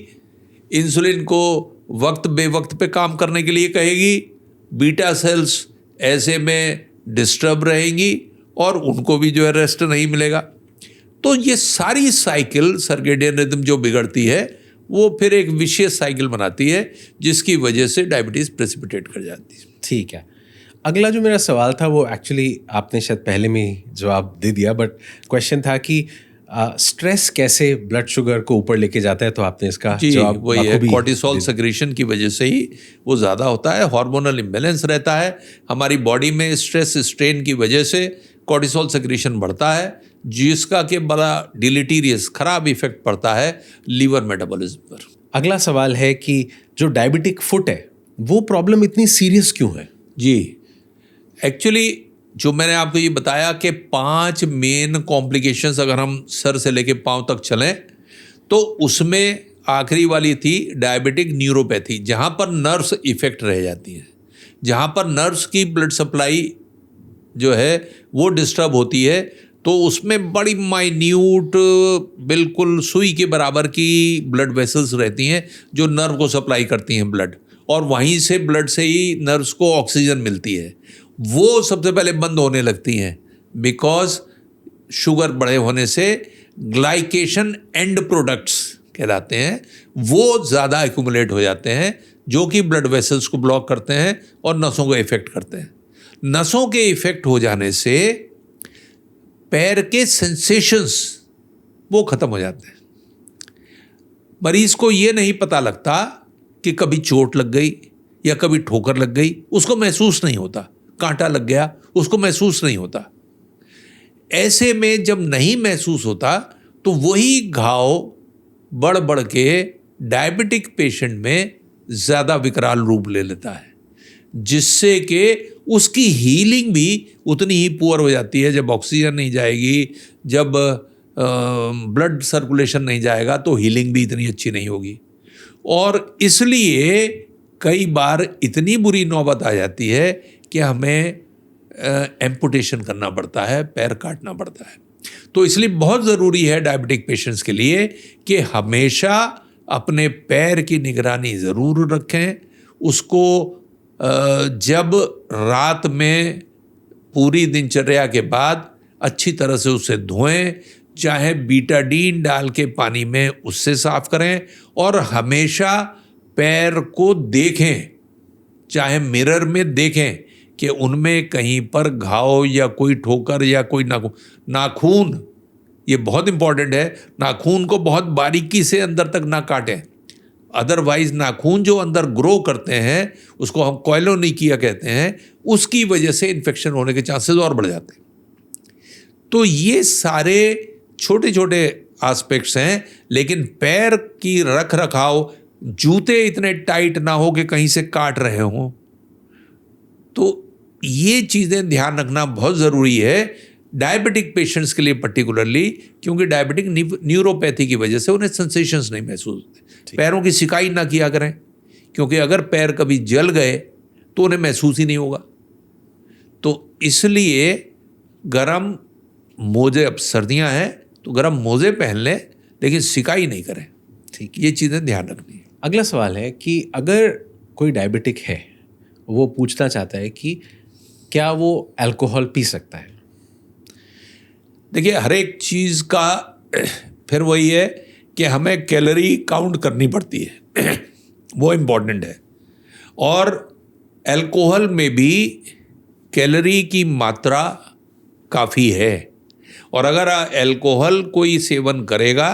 इंसुलिन को वक्त बेवक्त पे काम करने के लिए कहेगी, बीटा सेल्स ऐसे में डिस्टर्ब रहेंगी और उनको भी जो है रेस्ट नहीं मिलेगा। तो ये सारी साइकिल सर्केडियन रिदम जो बिगड़ती है वो फिर एक विशेष साइकिल बनाती है जिसकी वजह से डायबिटीज़ प्रेसिपिटेट कर जाती है। ठीक है, अगला जो मेरा सवाल था वो एक्चुअली आपने शायद पहले में ही जवाब दे दिया, बट क्वेश्चन था कि स्ट्रेस कैसे ब्लड शुगर को ऊपर लेके जाता है, तो आपने इसका जवाब वही है, कॉर्टिसोल सेक्रेशन की वजह से ही वो ज़्यादा होता है, हार्मोनल इम्बैलेंस रहता है हमारी बॉडी में, स्ट्रेस स्ट्रेन की वजह से कॉर्टिसोल सेक्रेशन बढ़ता है जिसका कि बड़ा डिलीटीरियस खराब इफेक्ट पड़ता है लीवर मेटाबॉलिज्म पर। अगला सवाल है कि जो डायबिटिक फुट है वो प्रॉब्लम इतनी सीरियस क्यों है? जी, एक्चुअली जो मैंने आपको ये बताया कि 5 मेन कॉम्प्लिकेशंस अगर हम सर से लेके पांव तक चलें तो उसमें आखिरी वाली थी डायबिटिक न्यूरोपैथी, जहाँ पर नर्व्स इफेक्ट रह जाती हैं, जहाँ पर नर्व्स की ब्लड सप्लाई जो है वो डिस्टर्ब होती है। तो उसमें बड़ी माइन्यूट बिल्कुल सुई के बराबर की ब्लड वेसल्स रहती हैं जो नर्व को सप्लाई करती हैं ब्लड, और वहीं से ब्लड से ही नर्व्स को ऑक्सीजन मिलती है। वो सबसे पहले बंद होने लगती हैं बिकॉज शुगर बढ़े होने से ग्लाइकेशन एंड प्रोडक्ट्स कहलाते हैं वो ज़्यादा एक्यूमुलेट हो जाते हैं जो कि ब्लड वेसल्स को ब्लॉक करते हैं और नसों को इफेक्ट करते हैं। नसों के इफेक्ट हो जाने से पैर के सेंसेशंस वो ख़त्म हो जाते हैं। मरीज को ये नहीं पता लगता कि कभी चोट लग गई या कभी ठोकर लग गई, उसको महसूस नहीं होता, कांटा लग गया उसको महसूस नहीं होता। ऐसे में जब नहीं महसूस होता तो वही घाव बढ़ बढ़ के डायबिटिक पेशेंट में ज़्यादा विकराल रूप ले लेता है, जिससे कि उसकी हीलिंग भी उतनी ही पुअर हो जाती है। जब ऑक्सीजन नहीं जाएगी, जब ब्लड सर्कुलेशन नहीं जाएगा तो हीलिंग भी इतनी अच्छी नहीं होगी। और इसलिए कई बार इतनी बुरी नौबत आ जाती है कि हमें एम्पुटेशन करना पड़ता है, पैर काटना पड़ता है। तो इसलिए बहुत ज़रूरी है डायबिटिक पेशेंट्स के लिए कि हमेशा अपने पैर की निगरानी ज़रूर रखें। उसको जब रात में पूरी दिनचर्या के बाद अच्छी तरह से उसे धोएं, चाहे बीटाडीन डाल के पानी में उससे साफ करें, और हमेशा पैर को देखें, चाहे मिरर में देखें कि उनमें कहीं पर घाव या कोई ठोकर या कोई नाखून, ये बहुत इंपॉर्टेंट है, नाखून को बहुत बारीकी से अंदर तक ना काटें। अदरवाइज नाखून जो अंदर ग्रो करते हैं उसको हम कॉलोनिकिया कहते हैं, उसकी वजह से इन्फेक्शन होने के चांसेस और बढ़ जाते हैं। तो ये सारे छोटे छोटे एस्पेक्ट्स हैं, लेकिन पैर की रख रखाव, जूते इतने टाइट ना हो कि कहीं से काट रहे हों, तो ये चीज़ें ध्यान रखना बहुत ज़रूरी है डायबिटिक पेशेंट्स के लिए पर्टिकुलरली, क्योंकि डायबिटिक न्यूरोपैथी की वजह से उन्हें सेंसेशंस नहीं महसूस होते। पैरों की सिकाई ना किया करें, क्योंकि अगर पैर कभी जल गए तो उन्हें महसूस ही नहीं होगा। तो इसलिए गरम मोजे, अब सर्दियां हैं तो गरम मोजे पहन लें, लेकिन सिकाई नहीं करें। ठीक, ये चीज़ें ध्यान रखनी है। अगला सवाल है कि अगर कोई डायबिटिक है, वो पूछना चाहता है कि क्या वो अल्कोहल पी सकता है? देखिए, हर एक चीज़ का फिर वही है कि हमें कैलोरी काउंट करनी पड़ती है वो इम्पॉर्टेंट है। और अल्कोहल में भी कैलोरी की मात्रा काफ़ी है, और अगर अल्कोहल कोई सेवन करेगा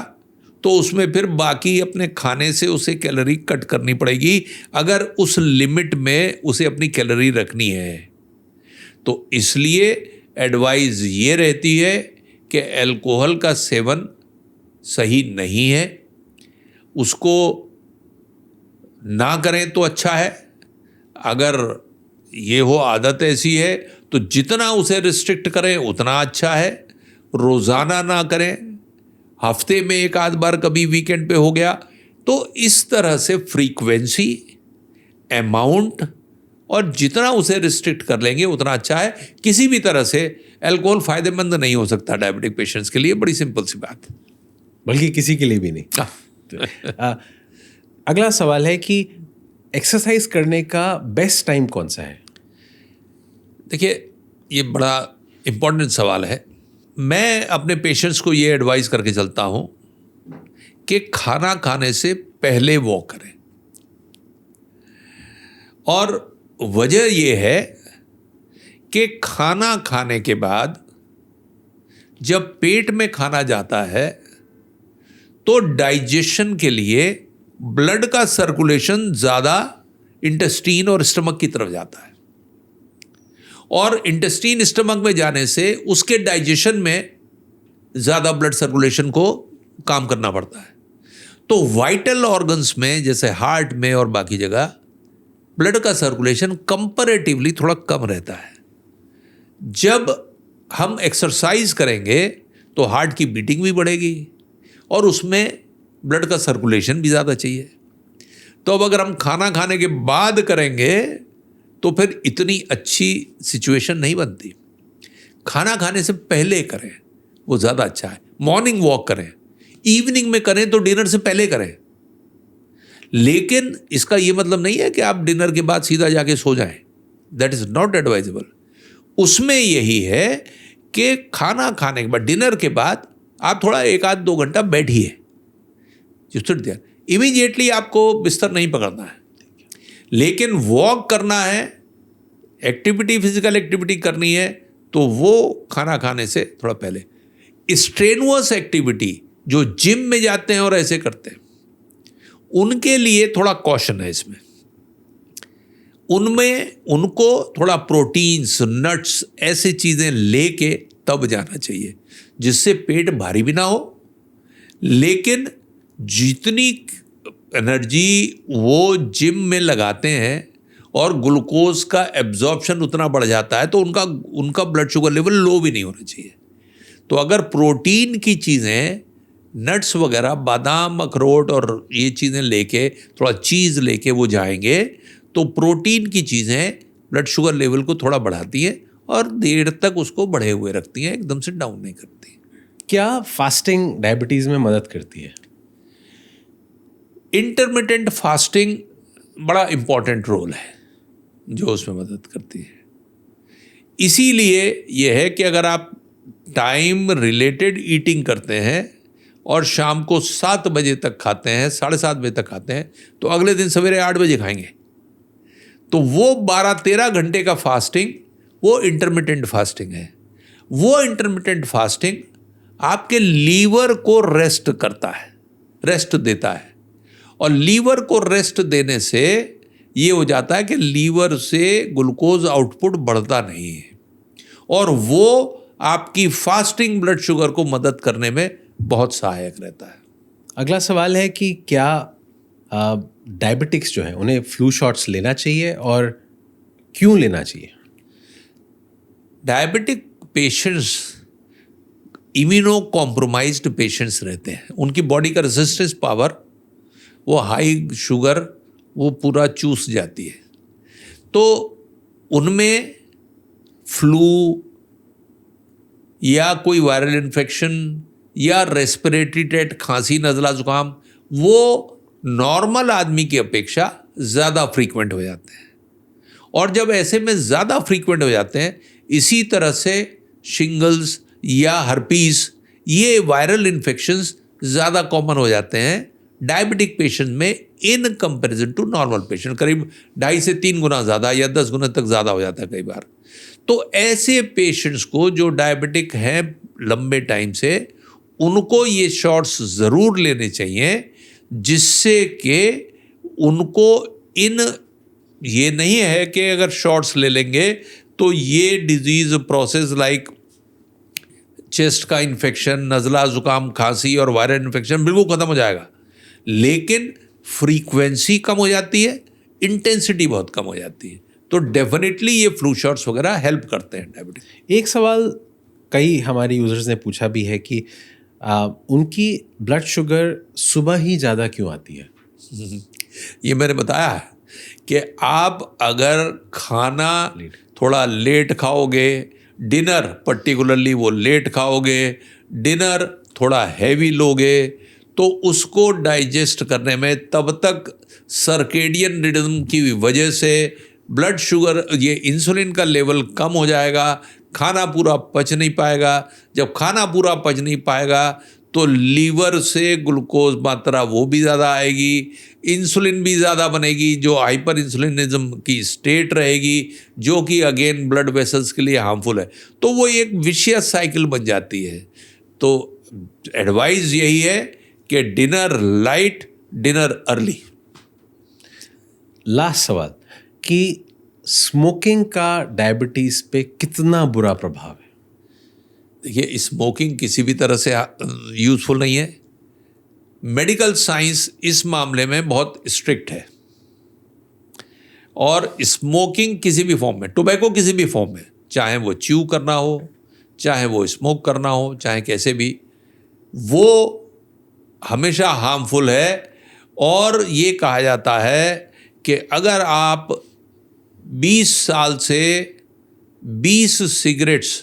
तो उसमें फिर बाकी अपने खाने से उसे कैलोरी कट करनी पड़ेगी, अगर उस लिमिट में उसे अपनी कैलोरी रखनी है। तो इसलिए एडवाइस ये रहती है कि अल्कोहल का सेवन सही नहीं है, उसको ना करें तो अच्छा है। अगर ये हो आदत ऐसी है तो जितना उसे रिस्ट्रिक्ट करें उतना अच्छा है, रोज़ाना ना करें, हफ्ते में एक आध बार कभी वीकेंड पे हो गया। तो इस तरह से फ्रीक्वेंसी, अमाउंट और जितना उसे रिस्ट्रिक्ट कर लेंगे उतना अच्छा है। किसी भी तरह से अल्कोहल फ़ायदेमंद नहीं हो सकता डायबिटिक पेशेंट्स के लिए, बड़ी सिंपल सी बात है। बल्कि किसी के लिए भी नहीं। अगला सवाल है कि एक्सरसाइज करने का बेस्ट टाइम कौन सा है? देखिए, ये बड़ा इम्पोर्टेंट सवाल है। मैं अपने पेशेंट्स को ये एडवाइस करके चलता हूँ कि खाना खाने से पहले वॉक करें। और वजह ये है कि खाना खाने के बाद जब पेट में खाना जाता है तो डाइजेशन के लिए ब्लड का सर्कुलेशन ज़्यादा इंटेस्टीन और स्टमक की तरफ जाता है, और इंटेस्टीन स्टमक में जाने से उसके डाइजेशन में ज़्यादा ब्लड सर्कुलेशन को काम करना पड़ता है। तो वाइटल ऑर्गन्स में जैसे हार्ट में और बाकी जगह ब्लड का सर्कुलेशन कंपैरेटिवली थोड़ा कम रहता है। जब हम एक्सरसाइज करेंगे तो हार्ट की बीटिंग भी बढ़ेगी और उसमें ब्लड का सर्कुलेशन भी ज़्यादा चाहिए। तो अब अगर हम खाना खाने के बाद करेंगे तो फिर इतनी अच्छी सिचुएशन नहीं बनती। खाना खाने से पहले करें, वो ज़्यादा अच्छा है। मॉर्निंग वॉक करें, इवनिंग में करें तो डिनर से पहले करें। लेकिन इसका ये मतलब नहीं है कि आप डिनर के बाद सीधा जाके सो जाएं, दैट इज़ नॉट एडवाइजेबल। उसमें यही है कि खाना खाने के बाद, डिनर के बाद आप थोड़ा एक आध 2 घंटा बैठिए, इमीडिएटली आपको बिस्तर नहीं पकड़ना है, लेकिन वॉक करना है, एक्टिविटी, फिजिकल एक्टिविटी करनी है तो वो खाना खाने से थोड़ा पहले। स्ट्रेनुअस एक्टिविटी जो जिम में जाते हैं और ऐसे करते हैं, उनके लिए थोड़ा कॉशन है इसमें। उनमें उनको थोड़ा प्रोटीन्स, नट्स, ऐसी चीज़ें लेके तब जाना चाहिए जिससे पेट भारी भी ना हो, लेकिन जितनी एनर्जी वो जिम में लगाते हैं और ग्लूकोज का एब्जॉर्प्शन उतना बढ़ जाता है तो उनका ब्लड शुगर लेवल लो भी नहीं होना चाहिए। तो अगर प्रोटीन की चीज़ें, नट्स वगैरह, बादाम, अखरोट और ये चीज़ें लेके, थोड़ा चीज़ लेके वो जाएंगे तो प्रोटीन की चीज़ें ब्लड शुगर लेवल को थोड़ा बढ़ाती हैं और देर तक उसको बढ़े हुए रखती हैं, एकदम से डाउन नहीं करती। क्या फास्टिंग डायबिटीज़ में मदद करती है? इंटरमिटेंट फास्टिंग बड़ा इम्पॉर्टेंट रोल है जो उसमें मदद करती है। इसीलिए यह है कि अगर आप टाइम रिलेटेड ईटिंग करते हैं और शाम को 7 बजे तक खाते हैं, 7:30 बजे तक खाते हैं, तो अगले दिन सवेरे 8 बजे खाएंगे, तो वो 12-13 घंटे का फास्टिंग वो इंटरमिटेंट फास्टिंग है। वो इंटरमिटेंट फास्टिंग आपके लीवर को रेस्ट करता है, रेस्ट देता है, और लीवर को रेस्ट देने से ये हो जाता है कि लीवर से ग्लूकोज आउटपुट बढ़ता नहीं है और वो आपकी फास्टिंग ब्लड शुगर को मदद करने में बहुत सहायक रहता है। अगला सवाल है कि क्या डायबिटिक्स जो है उन्हें फ्लू शॉट्स लेना चाहिए और क्यों लेना चाहिए? Diabetic patients immuno compromised patients रहते हैं, उनकी बॉडी का रेजिस्टेंस पावर, वो हाई शुगर वो पूरा चूस जाती है, तो उनमें फ्लू या कोई वायरल इन्फेक्शन या रेस्पिरेटरी ट्रैक्ट, खांसी, नज़ला, जुकाम, वो नॉर्मल आदमी की अपेक्षा ज़्यादा फ्रीक्वेंट हो जाते हैं। और जब ऐसे में ज़्यादा फ्रीक्वेंट हो जाते हैं, इसी तरह से शिंगल्स या हर्पीस, ये वायरल इन्फेक्शंस ज़्यादा कॉमन हो जाते हैं डायबिटिक पेशेंट में in comparison to normal patient. करीब 2.5 से 3 गुना ज़्यादा या 10 गुना तक ज़्यादा हो जाता है कई बार। तो ऐसे पेशेंट्स को जो डायबिटिक हैं लंबे टाइम से, उनको ये शॉट्स ज़रूर लेने चाहिए, जिससे कि उनको ये नहीं है कि अगर शॉट्स ले लेंगे तो ये डिजीज़ प्रोसेस लाइक चेस्ट का इन्फेक्शन, नज़ला, ज़ुकाम, खांसी और वायरल इन्फेक्शन बिल्कुल ख़त्म हो जाएगा, लेकिन फ्रीक्वेंसी कम हो जाती है, इंटेंसिटी बहुत कम हो जाती है। तो डेफिनेटली ये फ्लू शॉट्स वगैरह हेल्प करते हैं डायबिटीज। एक सवाल कई हमारे यूजर्स ने पूछा भी है कि उनकी ब्लड शुगर सुबह ही ज़्यादा क्यों आती है? ये मैंने बताया है कि आप अगर खाना थोड़ा लेट खाओगे, डिनर पर्टिकुलरली वो लेट खाओगे, डिनर थोड़ा हैवी लोगे, तो उसको डाइजेस्ट करने में तब तक सर्केडियन रिदम की वजह से ब्लड शुगर, ये इंसुलिन का लेवल कम हो जाएगा, खाना पूरा पच नहीं पाएगा। जब खाना पूरा पच नहीं पाएगा तो लीवर से ग्लूकोज मात्रा वो भी ज़्यादा आएगी, इंसुलिन भी ज़्यादा बनेगी, जो हाइपर इंसुलिनिज्म की स्टेट रहेगी, जो कि अगेन ब्लड वेसल्स के लिए हार्मफुल है। तो वो एक विशियस साइकिल बन जाती है। तो एडवाइस यही है कि dinner light, dinner early. Last सवाल कि स्मोकिंग का डायबिटीज पे कितना बुरा प्रभाव है? देखिए, स्मोकिंग किसी भी तरह से यूज़फुल नहीं है। मेडिकल साइंस इस मामले में बहुत स्ट्रिक्ट है, और स्मोकिंग किसी भी फॉर्म में, टोबैको किसी भी फॉर्म में, चाहे वो च्यू करना हो, चाहे वो स्मोक करना हो, चाहे कैसे भी, वो हमेशा हार्मफुल है। और ये कहा जाता है कि अगर आप 20 साल से 20 सिगरेट्स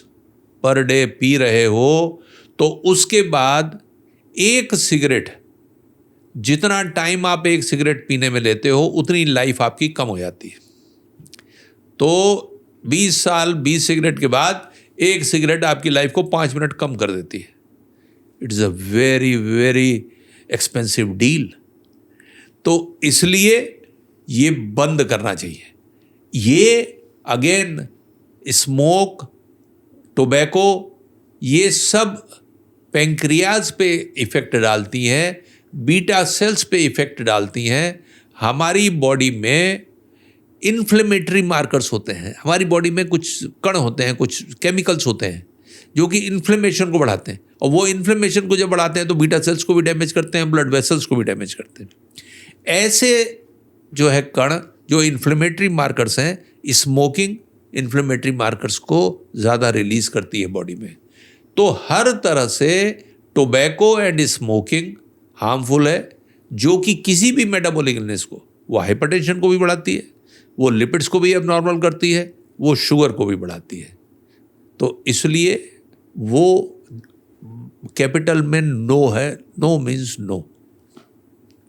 पर डे पी रहे हो तो उसके बाद एक सिगरेट, जितना टाइम आप एक सिगरेट पीने में लेते हो उतनी लाइफ आपकी कम हो जाती है। तो 20 साल 20 सिगरेट के बाद एक सिगरेट आपकी लाइफ को 5 मिनट कम कर देती है। It's a very very expensive deal. तो इसलिए ये बंद करना चाहिए। ये अगेन स्मोक, टोबैको, ये सब पेंक्रियाज पे इफ़ेक्ट डालती हैं, बीटा सेल्स पे इफ़ेक्ट डालती हैं। हमारी बॉडी में इन्फ्लेमेटरी मार्कर्स होते हैं, हमारी बॉडी में कुछ कण होते हैं, कुछ केमिकल्स होते हैं जो कि इन्फ्लेमेशन को बढ़ाते हैं, और वो इन्फ्लेमेशन को जब बढ़ाते हैं तो बीटा सेल्स को भी डैमेज करते हैं, ब्लड वेसल्स को भी डैमेज करते हैं। ऐसे जो है कण, जो इन्फ्लेमेटरी मार्कर्स हैं, स्मोकिंग इन्फ्लेमेटरी मार्कर्स को ज़्यादा रिलीज करती है बॉडी में। तो हर तरह से टोबैको एंड स्मोकिंग हार्मफुल है, जो कि किसी भी मेटाबॉलिक इलनेस को, वो हाइपरटेंशन को भी बढ़ाती है, वो लिपिड्स को भी एबनॉर्मल करती है, वो शुगर को भी बढ़ाती है। तो इसलिए वो कैपिटल में नो है, no means no.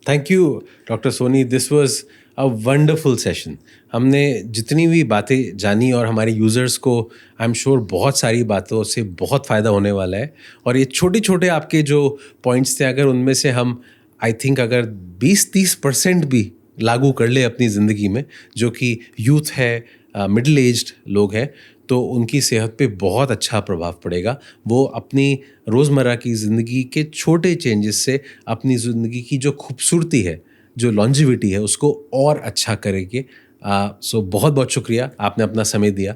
Thank you doctor Soni, this was a wonderful session. हमने जितनी भी बातें जानी और हमारे यूज़र्स को आई एम श्योर बहुत सारी बातों से बहुत फ़ायदा होने वाला है। और ये छोटे छोटे आपके जो पॉइंट्स थे, अगर उनमें से हम आई थिंक अगर 20-30% भी लागू कर ले अपनी ज़िंदगी में, जो कि यूथ है, मिडिल एज्ड लोग हैं, तो उनकी सेहत पे बहुत अच्छा प्रभाव पड़ेगा। वो अपनी रोज़मर्रा की ज़िंदगी के छोटे चेंजेस से अपनी ज़िंदगी की जो खूबसूरती है, जो लॉन्जिविटी है, उसको और अच्छा करेंगे। सो बहुत बहुत शुक्रिया, आपने अपना समय दिया।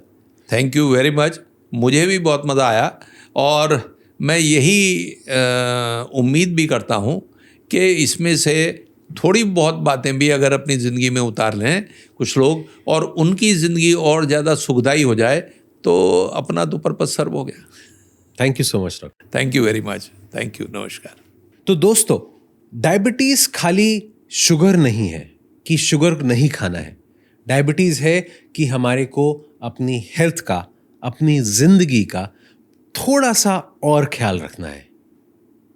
Thank you very much. मुझे भी बहुत मज़ा आया, और मैं यही उम्मीद भी करता हूँ कि इसमें से थोड़ी बहुत बातें भी अगर अपनी ज़िंदगी में उतार लें कुछ लोग, और उनकी ज़िंदगी और ज़्यादा सुखदायी हो जाए, तो अपना तो पर्पस सर्व हो गया। Thank you so much doctor. Thank you very much. Thank you, नमस्कार। तो दोस्तों, डायबिटीज़ खाली शुगर नहीं है कि शुगर नहीं खाना है। डायबिटीज़ है कि हमारे को अपनी हेल्थ का, अपनी ज़िंदगी का थोड़ा सा और ख्याल रखना है।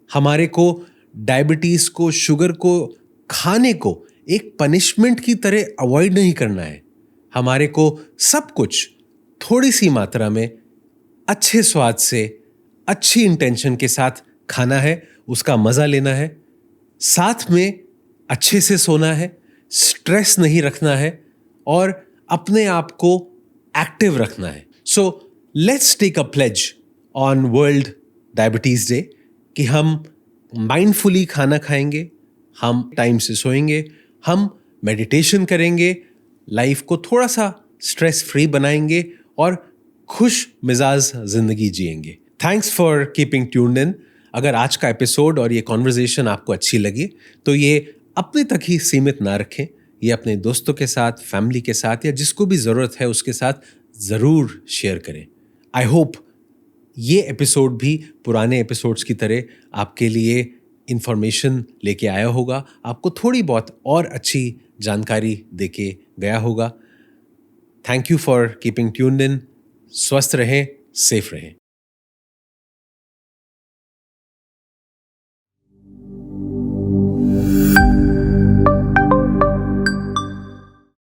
हमारे को डायबिटीज़ को, शुगर को खाने को एक पनिशमेंट की तरह अवॉइड नहीं करना है। हमारे को सब कुछ थोड़ी सी मात्रा में, अच्छे स्वाद से, अच्छी इंटेंशन के साथ खाना है, उसका मज़ा लेना है, साथ में अच्छे से सोना है, स्ट्रेस नहीं रखना है, और अपने आप को एक्टिव रखना है। So let's take a pledge on world diabetes day कि हम माइंडफुली खाना खाएंगे, हम टाइम से सोएंगे, हम मेडिटेशन करेंगे, लाइफ को थोड़ा सा स्ट्रेस फ्री बनाएंगे और खुश मिजाज जिंदगी जिएंगे। Thanks for keeping tuned in. अगर आज का एपिसोड और ये कॉन्वर्जेशन आपको अच्छी लगी तो ये अपने तक ही सीमित ना रखें, ये अपने दोस्तों के साथ, फैमिली के साथ या जिसको भी ज़रूरत है उसके साथ ज़रूर शेयर करें। आई होप ये एपिसोड भी पुराने एपिसोड्स की तरह आपके लिए इंफॉर्मेशन लेके आया होगा, आपको थोड़ी बहुत और अच्छी जानकारी देके गया होगा। Thank you for keeping tuned in. स्वस्थ रहें, सेफ रहें।